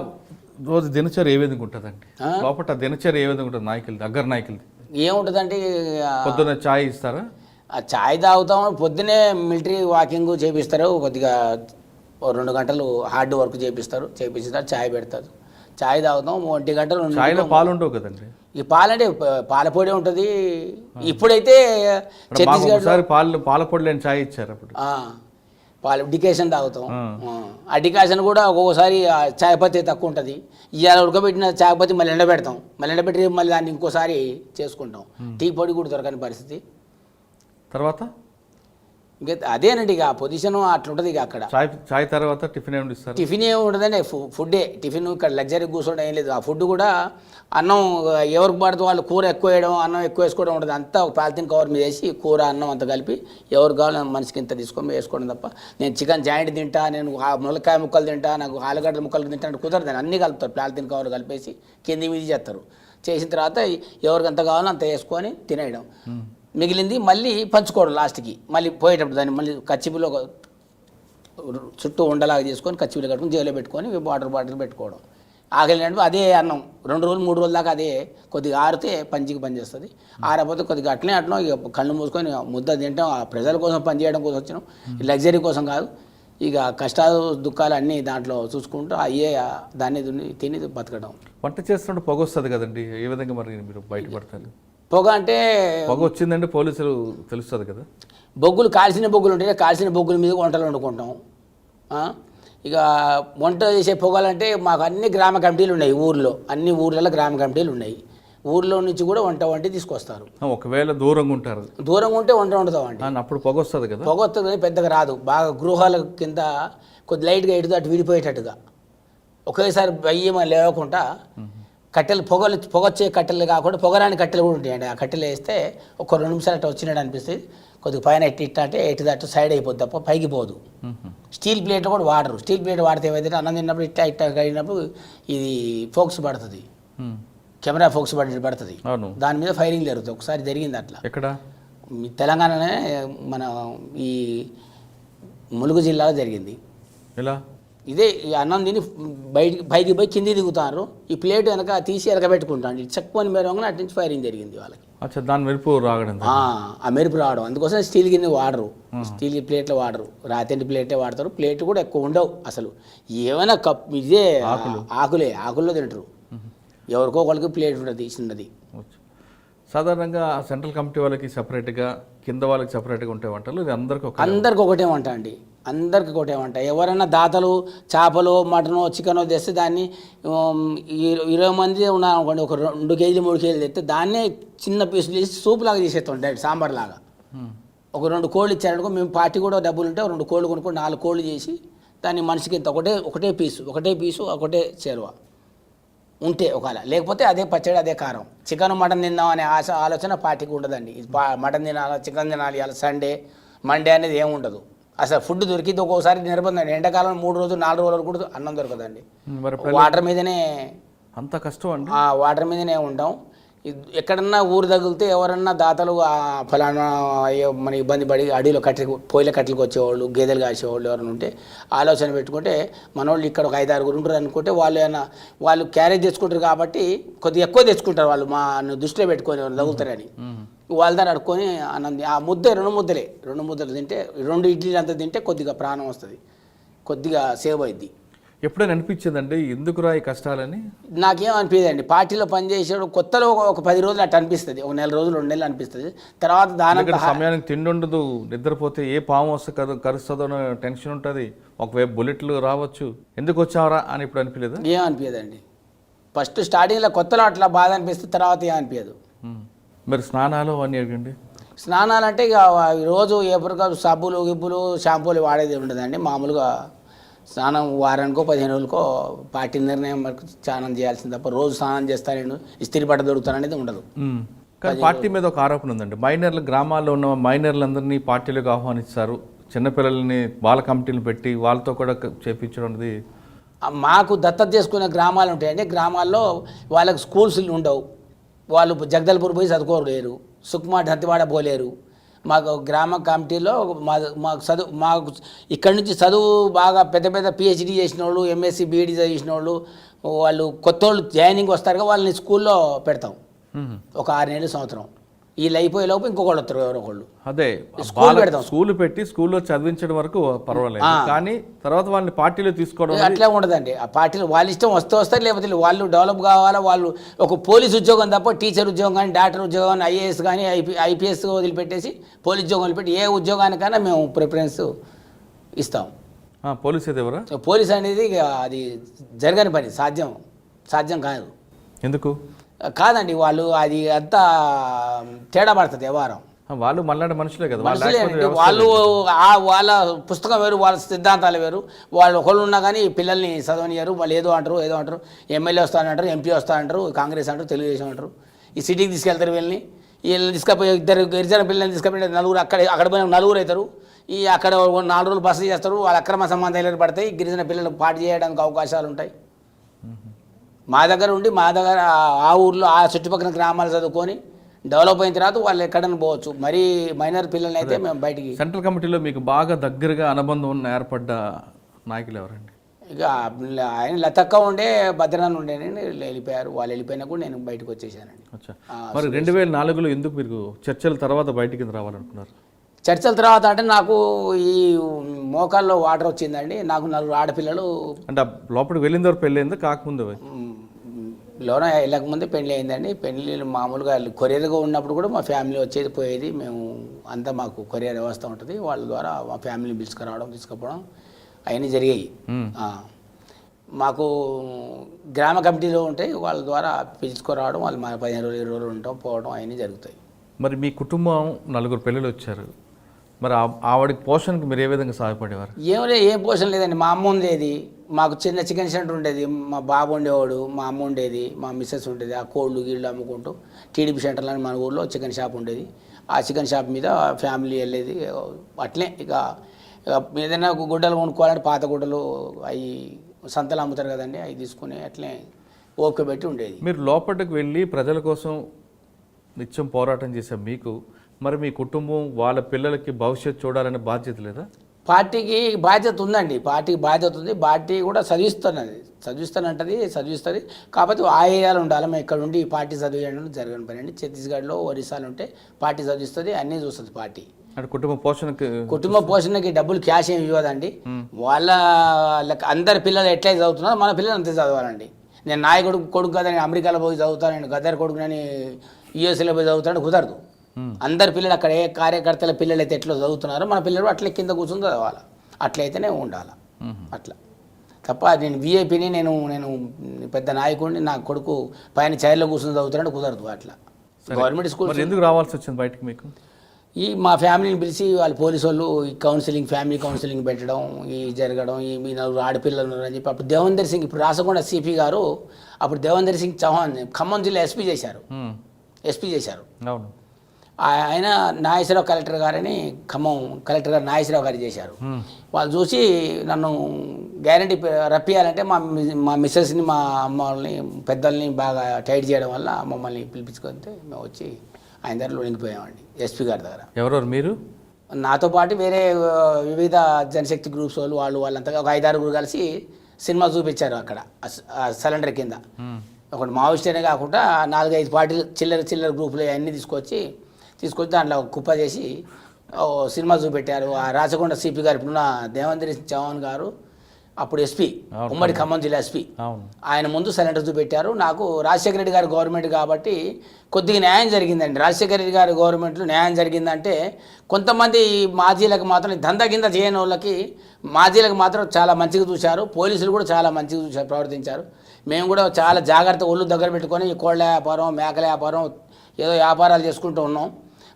రోజు దినచర్య ఏ విధంగా ఉంటుందండి? లోపల దినచర్య ఏ విధంగా ఉంటుంది నాయకులది, అగ్ర నాయకులది? ఏముంటుందంటే పొద్దున్న ఛాయ్ ఇస్తారా? ఆ ఛాయ్ తాగుతాం, పొద్దునే మిలిటరీ వాకింగ్ చేపిస్తారు, కొద్దిగా 2 గంటలు హార్డ్ వర్క్ చేపిస్తారు, ఛాయ్ పెడతారు, ఛాయ్ తాగుతాం. 1 గంట 2 ఛాయ్లో పాలు ఉండవు కదండి? ఈ పాలంటే పాల పొడి ఉంటుంది. ఇప్పుడైతే ఛత్తీస్గఢ్ పాల పొడి లేని ఛాయ్ ఇచ్చారు అప్పుడు. పాలు డికేషన్ తాగుతాం. ఆ డికాషన్ కూడా ఒక్కొక్కసారి చాయ్ పత్తి తక్కువ ఉంటుంది. ఇవాళ ఉడకబెట్టిన చాయ్ పత్తి మళ్ళీ ఎండబెడతాం, మళ్ళీ ఎండబెట్టి మళ్ళీ దాన్ని ఇంకోసారి చేసుకుంటాం. టీ పొడి కూడా దొరకని పరిస్థితి. తర్వాత ఇంకా అదేనండి, ఇక ఆ పొజిషన్ అట్లుంటుంది. ఇక అక్కడ చాయ్ తర్వాత టిఫిన్ ఏమి ఇస్తారు? టిఫిన్ ఏమి ఉంటుందండి, ఫుడ్డే. టిఫిన్ ఇక్కడ లగ్జరీ కూర్చోవడం ఏం లేదు. ఆ ఫుడ్ కూడా అన్నం ఎవరికి పడితే వాళ్ళు కూర ఎక్కువ వేయడం, అన్నం ఎక్కువ వేసుకోవడం ఉంటుంది. అంతా ఒక పాలిథిన్ కవర్ మీద వేసి కూర అన్నం అంతా కలిపి ఎవరికి కావాలో మనిషికి ఇంత తీసుకొని వేసుకోవడం తప్ప, నేను చికెన్ జాయింట్ తింటా, నేను ములక్కాయ ముక్కలు తింటా, నాకు ఆలుగడ్డల ముక్కలు తింటా అంటే కుదరదు. అన్నీ కలుపుతారు, పాలిథిన్ కవర్ కలిపేసి కింది మీద చేస్తారు. చేసిన తర్వాత ఎవరికి ఎంత కావాలో అంత వేసుకొని తినేయడం, మిగిలింది మళ్ళీ పంచుకోవడం. లాస్ట్కి మళ్ళీ పోయేటప్పుడు దాన్ని మళ్ళీ కచ్చిపిలో చుట్టూ ఉండలాగా చేసుకొని కచ్చిపిలో కట్టుకొని జైల్లో పెట్టుకొని వాటర్ బాటిల్ పెట్టుకోవడం. ఆకలినప్పుడు అదే అన్నం 2 రోజులు 3 రోజుల దాకా అదే. కొద్దిగా ఆరితే పంచికి పనిచేస్తుంది, ఆరకపోతే కొద్దిగా అట్లనే ఇక కళ్ళు మూసుకొని ముద్ద తింటాం. ఆ ప్రజల కోసం పనిచేయడం కోసం వచ్చినాం, లగ్జరీ కోసం కాదు. ఇక కష్టాలు దుఃఖాలు అన్నీ దాంట్లో చూసుకుంటూ అయ్యే దాన్ని తిని బతకడం. వంట చేస్తుంటే పొగ వస్తుంది కదండి, ఏ విధంగా మరి మీరు బయటపడతారు? పొగ అంటే పొగ వచ్చిందంటే పోలీసులు తెలుస్తుంది కదా. బొగ్గులు, కాల్చిన బొగ్గులు ఉంటే కాల్చిన బొగ్గుల మీద వంటలు వండుకుంటాం. ఇక వంట చేసే పొగలంటే మాకు అన్ని గ్రామ కమిటీలు ఉన్నాయి ఊర్లో, అన్ని ఊర్లలో గ్రామ కమిటీలు ఉన్నాయి. ఊర్లో నుంచి కూడా వంట తీసుకొస్తారు. ఒకవేళ దూరంగా ఉంటారు, దూరంగా ఉంటే వంట వండుతామండి. అప్పుడు పొగ వస్తుంది కదా. పొగ వస్తుంది కానీ పెద్దగా రాదు. బాగా గృహాల కింద కొద్ది లైట్గా ఎటు అటు విడిపోయేటట్టుగా, ఒకేసారి భయ్యమ లేవకుండా కట్టెలు పొగొచ్చే కట్టెలు కాకుండా పొగరాని కట్టెలు కూడా ఉంటాయండి. ఆ కట్టెలు వేస్తే ఒక 2 నిమిషాలు అట్లా వచ్చినట్టు అనిపిస్తుంది. కొద్దిగా పైన అంటే ఎటు దట్టు సైడ్ అయిపోద్ది తప్ప పైకి పోదు. స్టీల్ ప్లేట్ కూడా వాడరు. స్టీల్ ప్లేట్ వాడితే ఏమైతే అన్నం తిన్నప్పుడు ఇట్లా కడిగినప్పుడు ఇది ఫోక్స్ పడుతుంది, కెమెరా ఫోక్స్ పడుతుంది, దాని మీద ఫైరింగ్ జరుగుతుంది. ఒకసారి జరిగింది అట్లా. ఎక్కడ? తెలంగాణనే మన ఈ ములుగు జిల్లాలో జరిగింది. ఎలా? ఇదే ఈ అన్నం తిని పైకి పోయి కింది దిగుతారు, ఈ ప్లేట్ వెనక తీసి ఎరగబెట్టుకుంటాను, చెక్కుని మెరవగానే అటు నుంచి ఫైరింగ్ జరిగింది వాళ్ళకి. దాని మెరుపు రావడం, ఆ మెరుపు రావడం. అందుకోసం స్టీల్ గిన్నె వాడరు, స్టీల్ ప్లేట్లు వాడరు, రాతింటి ప్లేటే వాడతారు. ప్లేట్ కూడా ఎక్కువ ఉండవు అసలు. ఏమైనా ఇదే ఆకుల్లో తింటారు. ఎవరికో ఒకరికి ప్లేట్ ఉంటుంది చిన్నది. సాధారణంగా సెంట్రల్ కమిటీ వాళ్ళకి సపరేట్గా, కింద వాళ్ళకి సపరేట్గా ఉంటే వంటలు అందరికి ఒకటే వంట అండి, అందరికి ఒకటే వంట. ఎవరైనా దాతలు చేపలు మటనో చికెనో తెస్తే దాన్ని 20 మంది ఉన్నారనుకోండి, ఒక 2 కేజీలు 3 కేజీలు తెస్తే దాన్నే చిన్న పీసులు చేసి సూప్ లాగా చేసేస్తాం, డైరెక్ట్ సాంబార్ లాగా. ఒక 2 కోళ్ళు ఇచ్చారనుకో, మేము పార్టీ కూడా డబ్బులు ఉంటే 2 కోళ్ళు కొనుక్కొని 4 కోళ్ళు చేసి దాన్ని మనిషికి ఇంత ఒకటే పీసు ఒకటే చేరువ ఉంటే ఒకవేళ, లేకపోతే అదే పచ్చడి అదే కారం. చికెన్ మటన్ తిందాం అనే ఆలోచన పార్టీకి ఉండదండి. మటన్ తినాలి, చికెన్ తినాలి, అలా సండే మండే అనేది ఏమి ఉండదు. అసలు ఫుడ్ దొరికింది ఒక్కోసారి నిర్బంధం. ఎండాకాలం 3 రోజులు 4 రోజులు కూడా అన్నం దొరకదండి. వాటర్ మీదనే అంత కష్టం అండి. వాటర్ మీదనే ఉంటాం. ఎక్కడన్నా ఊరు తగిలితే ఎవరన్నా దాతలు ఫలానా అయ్యో మన ఇబ్బంది పడి అడవిలో పొయ్యిల కట్టెలకు వచ్చేవాళ్ళు, గేదెలు కాసేవాళ్ళు ఎవరైనా ఉంటే ఆలోచన పెట్టుకుంటే మనోళ్ళు ఇక్కడ ఒక 5-6 ఉంటారు అనుకుంటే వాళ్ళు క్యారేజ్ తెచ్చుకుంటారు కాబట్టి కొద్దిగా ఎక్కువ తెచ్చుకుంటారు వాళ్ళు మా దృష్టిలో పెట్టుకొని తగులుతారని వాళ్ళ దగ్గర అడుక్కొని ఆనంది ఆ ముద్దే 2 ముద్దలు తింటే 2 ఇడ్లీలు అంతా తింటే కొద్దిగా ప్రాణం వస్తుంది, కొద్దిగా సేవ్ అయింది. ఎప్పుడైనా అనిపించిందండి ఎందుకురా ఈ కష్టాలని? నాకేం అనిపించదండి, పార్టీలో పనిచేసాడు కొత్తలో ఒక 10 రోజులు అట్లా అనిపిస్తుంది, ఒక 1 రోజులు 2 నెలలు అనిపిస్తుంది. తర్వాత దాని సమయానికి తిండి ఉండదు, నిద్రపోతే ఏ పాము వస్తే కరుస్తుందో టెన్షన్ ఉంటుంది, ఒకవైపు బుల్లెట్లు రావచ్చు, ఎందుకు వచ్చావరా అని ఇప్పుడు అనిపించలేదు? ఏం అనిపించదండి, ఫస్ట్ స్టార్టింగ్లో కొత్తలో అట్లా బాధ అనిపిస్తుంది, తర్వాత ఏం అనిపించదు. మరి స్నానాలు అని అడగండి. స్నానాలు అంటే ఇక రోజు ఎప్పటికప్పుడు సబ్బులు గిబ్బులు షాంపూలు వాడేది ఉండదండి, మామూలుగా స్నానం వారానికో 15 రోజులకో పార్టీ నిర్ణయం వరకు స్నానం చేయాల్సింది తప్ప రోజు స్నానం చేస్తాను ఇస్త్రీ బట్ట దొరుకుతాననేది ఉండదు. కానీ పార్టీ మీద ఒక ఆరోపణ ఉందండి, మైనర్లు గ్రామాల్లో ఉన్న మైనర్లందరినీ పార్టీలకు ఆహ్వానిస్తారు, చిన్నపిల్లల్ని బాల కమిటీలు పెట్టి వాళ్ళతో కూడా చేపించడం అనేది. మాకు దత్తత చేసుకునే గ్రామాలు ఉంటాయండి, గ్రామాల్లో వాళ్ళకి స్కూల్స్ ఉండవు, వాళ్ళు జగదల్పూర్ పోయి చదువుకోలేరు, సుకుమా దంతివాడ పోలేరు. మాకు గ్రామ కమిటీలో మాకు ఇక్కడి నుంచి చదువు బాగా పెద్ద పిహెచ్డీ చేసిన వాళ్ళు, ఎంఎస్సి బీఈడీ చేసిన వాళ్ళు కొత్త వాళ్ళు జాయినింగ్ వస్తారు, వాళ్ళని స్కూల్లో పెడతాం ఒక 6 నెలలు సంవత్సరం. వీళ్ళు అయిపోయే లోపు ఇంకొకళ్ళు వస్తారు, ఎవరో ఒకళ్ళు. అదే స్కూల్ పెడతాం, స్కూల్ పెట్టి స్కూల్లో చదివించడం వరకు పర్వాలేదు, కానీ తర్వాత వాళ్ళని పార్టీలో తీసుకోవడం అట్లా ఉండదండి. ఆ పార్టీలో వాళ్ళ ఇష్టం వస్తారు, లేకపోతే వాళ్ళు డెవలప్ కావాలా, వాళ్ళు ఒక పోలీస్ ఉద్యోగం తప్ప టీచర్ ఉద్యోగం కానీ డాక్టర్ ఉద్యోగం కానీ ఐఏఎస్ కానీ ఐపీఎస్ వదిలిపెట్టేసి పోలీస్ ఉద్యోగం వదిలిపెట్టి ఏ ఉద్యోగానికైనా మేము ప్రిఫరెన్స్ ఇస్తాం. పోలీస్ అయితే ఎవరా? పోలీస్ అనేది అది జరగని పని, సాధ్యం కాదు. ఎందుకు కాదండి, వాళ్ళు అది అంతా తేడా పడుతుంది వ్యవహారం. వాళ్ళు మళ్ళీ మనుషులే కదా, వాళ్ళు వాళ్ళ పుస్తకం వేరు, వాళ్ళ సిద్ధాంతాలు వేరు. వాళ్ళు ఒకళ్ళు ఉన్నా కానీ పిల్లల్ని చదవనియరు, వాళ్ళు ఏదో అంటారు. ఎమ్మెల్యే వస్తానంటారు, ఎంపీ వస్తానంటారు, కాంగ్రెస్ అంటారు, తెలుగుదేశం అంటారు. ఈ సిటీకి తీసుకెళ్తారు వీళ్ళని తీసుకపోయి 2 గిరిజన పిల్లల్ని తీసుకపోయి 4 అక్కడ పోయిన 4 అవుతారు. అక్కడ 4 రోజులు బస్సు చేస్తారు, వాళ్ళ అక్రమ సంబంధాలు ఏర్పడతాయి, గిరిజన పిల్లలు పాటు చేయడానికి అవకాశాలు ఉంటాయి. మా దగ్గర ఆ ఊర్లో ఆ చుట్టుపక్కల గ్రామాలు చదువుకొని డెవలప్ అయిన తర్వాత వాళ్ళు ఎక్కడైనా పోవచ్చు. మరీ మైనర్ పిల్లల్ని అయితే మేము బయటికి. సెంట్రల్ కమిటీలో మీకు బాగా దగ్గరగా అనుబంధం ఏర్పడ్డ నాయకులు ఎవరండి? ఇక ఆయన లతక్క ఉండే, భద్రాన్ని ఉండేనండి, వెళ్ళిపోయారు. వాళ్ళు వెళ్ళిపోయినా కూడా నేను బయటకు వచ్చేసానండి. మరి 2004లో ఎందుకు మీరు చర్చల తర్వాత బయటికి రావాలనుకున్నారు? చర్చల తర్వాత అంటే నాకు ఈ మోకాల్లో వాటర్ వచ్చిందండి, నాకు 4 ఆడపిల్లలు. అంటే లోపలికి వెళ్ళిన తర్వాత పెళ్ళి అయిందా కాకముందు? లోన వెళ్ళకముందే పెళ్ళి అయిందండి. పెళ్ళిళ్ళు మామూలుగా కొరియర్గా ఉన్నప్పుడు కూడా మా ఫ్యామిలీ వచ్చేది పోయేది, మేము అంతా మాకు కొరియర్ వ్యవస్థ ఉంటుంది, వాళ్ళ ద్వారా మా ఫ్యామిలీని పిలుచుకురావడం తీసుకుపోవడం అవన్నీ జరిగాయి. మాకు గ్రామ కమిటీలో ఉంటాయి, వాళ్ళ ద్వారా పిలుచుకురావడం, వాళ్ళు మా 15 రోజులు 20 రోజులు ఉంటాం పోవడం అవన్నీ జరుగుతాయి. మరి మీ కుటుంబం 4 పిల్లలు వచ్చారు, మరి ఆవిడకి పోషణకి మీరు ఏ విధంగా సహాయపడేవారు? ఏం పోషణ లేదండి. మా అమ్మ ఉండేది, మాకు చిన్న చికెన్ సెంటర్ ఉండేది, మా బాబు ఉండేవాడు, మా అమ్మ ఉండేది, మా మిస్సెస్ ఉండేది. ఆ కోళ్ళు గీళ్ళు అమ్ముకుంటూ టీడీపీ సెంటర్లో మన ఊళ్ళో చికెన్ షాప్ ఉండేది. ఆ చికెన్ షాప్ మీద ఫ్యామిలీ వెళ్ళేది. అట్లే ఇక ఏదైనా గుడ్డలు కొనుక్కోవాలంటే పాత గుడ్డలు అవి సంతలు అమ్ముతారు కదండి, అవి తీసుకుని అట్లే ఓపిక పెట్టి ఉండేది. మీరు లోపలికి వెళ్ళి ప్రజల కోసం నిత్యం పోరాటం చేసే మీకు మరి మీ కుటుంబం వాళ్ళ పిల్లలకి భవిష్యత్తు చూడాలనే బాధ్యత లేదా? పార్టీకి బాధ్యత ఉందండి, పార్టీకి బాధ్యత ఉంది. పార్టీ కూడా చదివిస్తుంది. కాకపోతే ఆ ఏరియాలో ఉండాలి. మేము ఇక్కడ ఉండి ఈ పార్టీ చదివేయడం జరగని పని అండి. ఛత్తీస్గఢ్లో ఒరిస్సాలో ఉంటే పార్టీ చదివిస్తుంది, అన్నీ చూస్తుంది పార్టీ. అంటే కుటుంబ పోషణకి డబ్బులు క్యాష్ ఏమి ఇవ్వదండి. వాళ్ళ అందరి పిల్లలు ఎట్లయితే చదువుతున్నారో మన పిల్లలు అంతే చదవాలండి. నేను నాయకుడు కొడుకు కదా, నేను అమెరికాలో పోయి చదువుతాను, నేను గద్దర్ కొడుకు నేను యూఎస్ఏలో పోయి చదువుతాను, కుదరదు. అందరి పిల్లలు అక్కడ ఏ కార్యకర్తల పిల్లలు అయితే ఎట్లా చదువుతున్నారో మన పిల్లలు అట్లే కింద కూర్చొని చదవాలి, అట్లయితేనే ఉండాలి. అట్లా తప్ప నేను వీఐపీని నేను పెద్ద నాయకుడిని, నా కొడుకు పైన చైర్లో కూర్చొని చదువుతున్నాడు, కుదరదు. అట్లా గవర్నమెంట్ స్కూల్ ఎందుకు రావాల్సి వచ్చింది బయటకు మీకు? మా ఫ్యామిలీని పిలిచి వాళ్ళు పోలీసు వాళ్ళు ఈ ఫ్యామిలీ కౌన్సిలింగ్ పెట్టడం, ఈ జరగడం, మీ 4 ఆడపిల్లలు అని చెప్పి అప్పుడు దేవేందర్ సింగ్, ఇప్పుడు రాసకొండ సిపి గారు, అప్పుడు దేవేందర్ సింగ్ చౌహాన్ ఖమ్మం జిల్లా ఎస్పీ చేశారు. అవును. ఆయన నాగేశ్వరరావు కలెక్టర్ గారని ఖమ్మం కలెక్టర్ గారు నాగేశ్వరరావు గారు చేశారు. వాళ్ళు చూసి నన్ను గ్యారంటీ రప్పియాలంటే మా మిస్సెస్ని మా అమ్మ వాళ్ళని పెద్దల్ని బాగా టైట్ చేయడం వల్ల మమ్మల్ని పిలిపించుకుంటే మేము వచ్చి ఆయన దగ్గర లొంగిపోయామండి ఎస్పీ గారి దగ్గర. ఎవరెవరు మీరు? నాతో పాటు వేరే వివిధ జనశక్తి గ్రూప్స్ వాళ్ళంతా ఒక 5-6 కలిసి సినిమా చూపించారు అక్కడ సిలిండర్ కింద. ఒకటి మావోయిస్టేనే కాకుండా 4-5 పార్టీలు చిల్లర గ్రూపులు అవన్నీ తీసుకొచ్చి దాంట్లో కుప్ప చేసి సినిమా చూపెట్టారు. ఆ రాచకొండ సిపి గారు ఇప్పుడున్న దేవేంద్ర చౌహాన్ గారు అప్పుడు ఎస్పీ, ఉమ్మడి ఖమ్మం జిల్లా ఎస్పీ, ఆయన ముందు సిలిండర్ చూపెట్టారు. నాకు రాజశేఖర రెడ్డి గారి గవర్నమెంట్ కాబట్టి కొద్దిగా న్యాయం జరిగిందండి. రాజశేఖర రెడ్డి గారి గవర్నమెంట్లో న్యాయం జరిగిందంటే కొంతమంది మాజీలకు మాత్రం దందా కింద చేయని వాళ్ళకి మాజీలకు మాత్రం చాలా మంచిగా చూశారు. పోలీసులు కూడా చాలా మంచిగా చూశారు, ప్రవర్తించారు. మేము కూడా చాలా జాగ్రత్త ఒళ్ళు దగ్గర పెట్టుకొని కోళ్ళ వ్యాపారం, మేకల వ్యాపారం, ఏదో వ్యాపారాలు చేసుకుంటూ ఉన్నాం.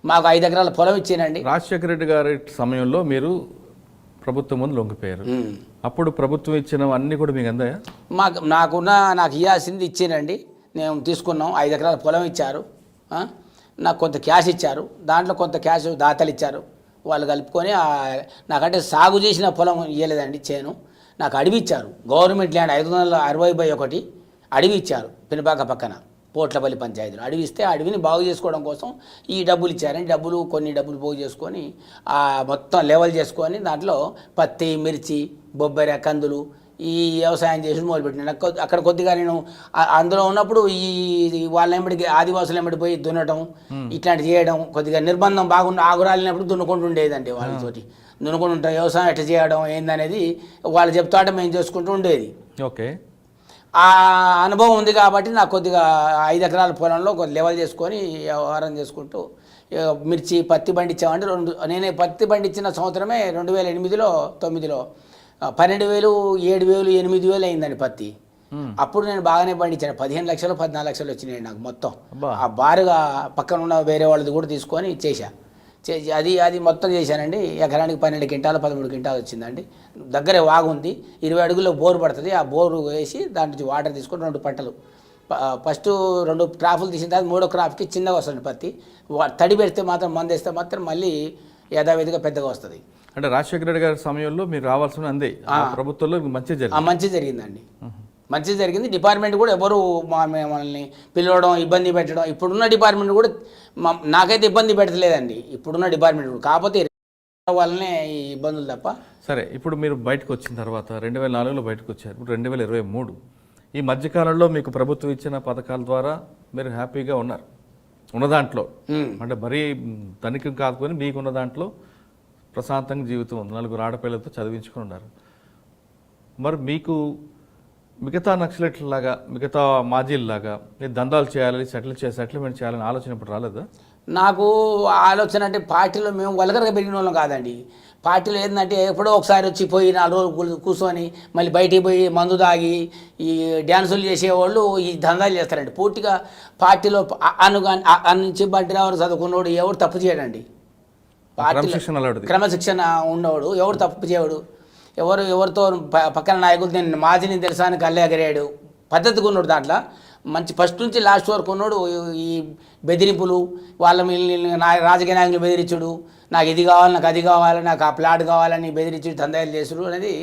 మాకు 5 ఎకరాల పొలం ఇచ్చానండి. రాజశేఖర రెడ్డి గారి సమయంలో మీరు ప్రభుత్వం ముందు లొంగిపోయారు. అప్పుడు ప్రభుత్వం ఇచ్చినవన్నీ కూడా మీకు అందాయా? నాకు ఇవ్వాల్సింది ఇచ్చానండి. నేను తీసుకున్నాం. 5 ఎకరాల పొలం ఇచ్చారు, నాకు కొంత క్యాష్ ఇచ్చారు. దాంట్లో కొంత క్యాష్ దాతలు ఇచ్చారు. వాళ్ళు కలుపుకొని నాకంటే సాగు చేసిన పొలం ఇవ్వలేదండి, చేను. నాకు అడవి ఇచ్చారు. గవర్నమెంట్ ల్యాండ్ 560/1 అడవి ఇచ్చారు. పినపాక పక్కన పోట్లపల్లి పంచాయతీలో అడవి ఇస్తే అడవిని బాగు చేసుకోవడం కోసం ఈ డబ్బులు ఇచ్చారని కొన్ని డబ్బులు పోగు చేసుకొని మొత్తం లెవెల్ చేసుకొని దాంట్లో పత్తి, మిర్చి, బొబ్బరి, కందులు ఈ వ్యవసాయం చేసి మొదలుపెట్టినాను. అక్కడ కొద్దిగా నేను అందులో ఉన్నప్పుడు వాళ్ళ వెంబడికి ఆదివాసులు వెంబడి పోయి దున్నటం ఇట్లాంటి చేయడం, కొద్దిగా నిర్బంధం బాగుండి ఆగురాలినప్పుడు దున్నుకుంటూ ఉండేదండి. వాళ్ళతోటి దున్నుకుంటూ వ్యవసాయం ఎట్లా చేయడం ఏందనేది వాళ్ళు చెప్తాట మేము చేసుకుంటూ ఉండేది. ఓకే, ఆ అనుభవం ఉంది కాబట్టి నాకు కొద్దిగా 5 ఎకరాల పొలంలో కొద్ది లెవెల్ చేసుకొని వ్యవహారం చేసుకుంటూ మిర్చి, పత్తి పండించామంటే నేనే పత్తి పండించిన సంవత్సరమే 2008-9లో 12,000, 7,000, 8,000 అయిందండి పత్తి. అప్పుడు నేను బాగానే పండించాను. 15 లక్షలు 14 లక్షలు వచ్చినాయి నాకు మొత్తం. ఆ బారుగా పక్కన ఉన్న వేరే వాళ్ళది కూడా తీసుకొని అది మొత్తం చేశానండి. ఎకరానికి 12 క్వింటాలు 13 క్వింటాలు వచ్చిందండి. దగ్గరే వాగుంది, 20 అడుగుల్లో బోరు పడుతుంది. ఆ బోరు వేసి దాని నుంచి వాటర్ తీసుకొని 2 పంటలు, ఫస్ట్ 2 క్రాపులు తీసిన తర్వాత 3వ క్రాప్కి చిన్నగా వస్తుంది పత్తి. తడి పెడితే మాత్రం మందేస్తే మాత్రం మళ్ళీ యథావిధిగా పెద్దగా వస్తుంది. అంటే రాజశేఖర రెడ్డి గారి సమయంలో మీరు రావాల్సిన అందే ప్రభుత్వంలో మంచి జరిగిందండి. మంచి జరిగింది. డిపార్ట్మెంట్ కూడా ఎవరు మనల్ని పిలవడం, ఇబ్బంది పెట్టడం, ఇప్పుడున్న డిపార్ట్మెంట్ కూడా నాకైతే ఇబ్బంది పెట్టలేదండి. ఇప్పుడున్న డిపార్ట్మెంట్ కూడా కాకపోతే వల్లనే ఈ ఇబ్బందులు తప్ప. సరే, ఇప్పుడు మీరు బయటకు వచ్చిన తర్వాత 2004లో బయటకు వచ్చారు. ఇప్పుడు 2023 ఈ మధ్యకాలంలో మీకు ప్రభుత్వం ఇచ్చిన పథకాల ద్వారా మీరు హ్యాపీగా ఉన్నారు. ఉన్న దాంట్లో అంటే మరీ ధనికం కాదుకొని మీకున్న దాంట్లో ప్రశాంతంగా జీవితం ఉంది. 4 ఆడపిల్లలతో చదివించుకుని ఉన్నారు. మరి మీకు మిగతా నక్సలెట్లలాగా, మిగతా మాజీల్లాగా మీరు దందాలు చేయాలి, సెటిల్మెంట్ చేయాలని ఆలోచన ఇప్పుడు రాలేదా? నాకు ఆలోచన అంటే పార్టీలో మేము వల్గర్గా పెరిగిన వాళ్ళం కాదండి. పార్టీలో ఏంటంటే ఎప్పుడో ఒకసారి వచ్చి పోయి 4 రోజులు కూర్చొని మళ్ళీ బయటికి పోయి మందు తాగి ఈ డ్యాన్సులు చేసేవాళ్ళు ఈ దందాలు చేస్తారండి. పూర్తిగా పార్టీలో నుంచి బంటిరావు చదువుకున్నవాడు ఎవరు తప్పు చేయడండి. క్రమశిక్షణ ఉన్నవాడు ఎవరు తప్పు చేయడు. ఎవరితో పక్కన నాయకులు నేను మాజీని తెలుసానికి కళ్ళెగరాడు, పద్ధతిగా ఉన్నాడు. దాంట్లో మంచి ఫస్ట్ నుంచి లాస్ట్ వరకు ఉన్నాడు. ఈ బెదిరింపులు, వాళ్ళ రాజకీయ నాయకులు బెదిరించుడు, నాకు ఇది కావాలి, నాకు అది కావాలి, నాకు ఆ ప్లాట్ కావాలని బెదిరించుడు, దందాలు చేసుడు అనేది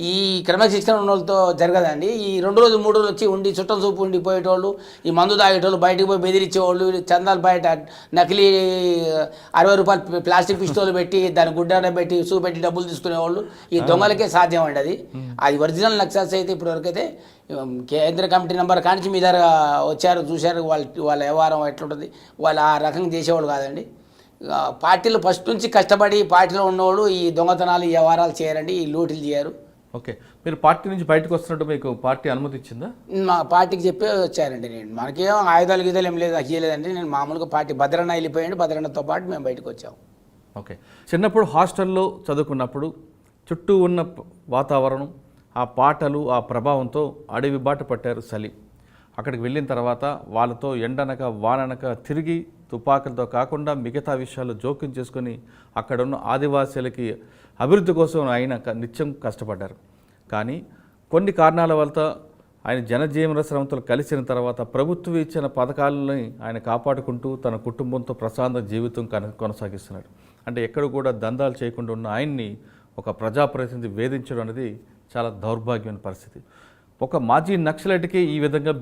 ఈ క్రమశిక్షణ ఉన్న వాళ్ళతో జరగదండి. ఈ 2 రోజులు 3 రోజులు వచ్చి ఉండి చుట్టం చూపు ఉండి పోయేటోళ్ళు, ఈ మందు తాగేటోళ్ళు, బయటికి పోయి బెదిరించేవాళ్ళు, చందాలు బయట నకిలీ 60 రూపాయలు ప్లాస్టిక్ పిస్టోలు పెట్టి దాని గుడ్డ పెట్టి చూపెట్టి డబ్బులు తీసుకునేవాళ్ళు. ఈ దొంగలకే సాధ్యం అండి అది. ఒరిజినల్ నక్సల్స్ అయితే ఇప్పటివరకు అయితే కేంద్ర కమిటీ నెంబర్ కానించి మీ దగ్గర వచ్చారు, చూశారు, వాళ్ళ వ్యవహారం ఎట్లుంటుంది, వాళ్ళు ఆ రకంగా చేసేవాళ్ళు కాదండి. పార్టీలు ఫస్ట్ నుంచి కష్టపడి పార్టీలో ఉన్నవాళ్ళు ఈ దొంగతనాలు, ఈ వ్యవహారాలు చేయరండి, ఈ లూటీలు చేయరు. ఓకే, మీరు పార్టీ నుంచి బయటకు వస్తున్నట్టు మీకు పార్టీ అనుమతి ఇచ్చిందా? మా పార్టీకి చెప్పే వచ్చారండి. నేను మనకేం ఆయుధాలు గీదాలు ఏం లేదు, ఇవ్వలేదండి. నేను మామూలుగా పార్టీ భద్రన్న వెళ్ళిపోయాడు, భద్రన్నతో పాటు మేము బయటకు వచ్చాము. ఓకే, చిన్నప్పుడు హాస్టల్లో చదువుకున్నప్పుడు చుట్టూ ఉన్న వాతావరణం, ఆ పాటలు, ఆ ప్రభావంతో అడవి బాట పట్టారు సలీం. అక్కడికి వెళ్ళిన తర్వాత వాళ్ళతో ఎండనక వాననక తిరిగి తుపాకులతో కాకుండా మిగతా విషయాలు జోక్యం చేసుకొని అక్కడున్న ఆదివాసీలకి అభివృద్ధి కోసం ఆయన నిత్యం కష్టపడ్డారు. కానీ కొన్ని కారణాల వల్ల ఆయన జనజీవన శ్రమంతో కలిసిన తర్వాత ప్రభుత్వం ఇచ్చిన పథకాలని ఆయన కాపాడుకుంటూ తన కుటుంబంతో ప్రశాంత జీవితం కొనసాగిస్తున్నాడు. అంటే ఎక్కడ కూడా దందాలు చేయకుండా ఉన్న ఆయన్ని ఒక ప్రజాప్రతినిధి వేధించడం అనేది చాలా దౌర్భాగ్యమైన పరిస్థితి. ఒక మాజీ నక్సలైట్కి ఈ విధంగా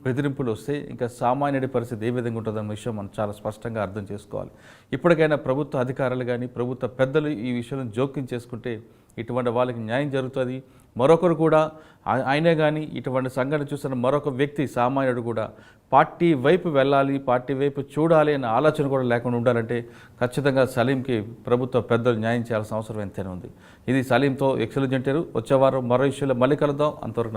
బెదిరింపులు వస్తే ఇంకా సామాన్యుడి పరిస్థితి ఏ విధంగా ఉంటుందన్న విషయం మనం చాలా స్పష్టంగా అర్థం చేసుకోవాలి. ఇప్పటికైనా ప్రభుత్వ అధికారులు కానీ ప్రభుత్వ పెద్దలు ఈ విషయంలో జోక్యం చేసుకుంటే ఇటువంటి వాళ్ళకి న్యాయం జరుగుతుంది. మరొకరు కూడా ఆయనే కానీ ఇటువంటి సంఘటన చూసిన మరొక వ్యక్తి సామాన్యుడు కూడా పార్టీ వైపు వెళ్ళాలి, పార్టీ వైపు చూడాలి అనే ఆలోచన కూడా లేకుండా ఉండాలంటే ఖచ్చితంగా సలీంకి ప్రభుత్వ పెద్దలు న్యాయం చేయాల్సిన అవసరం ఎంతైనా ఉంది. ఇది సలీంతో ఎక్సలెంట్ అంటారు. వచ్చే వారం మరో ఇష్యూలో మళ్ళీ కలుద్దాం. అంతవరకు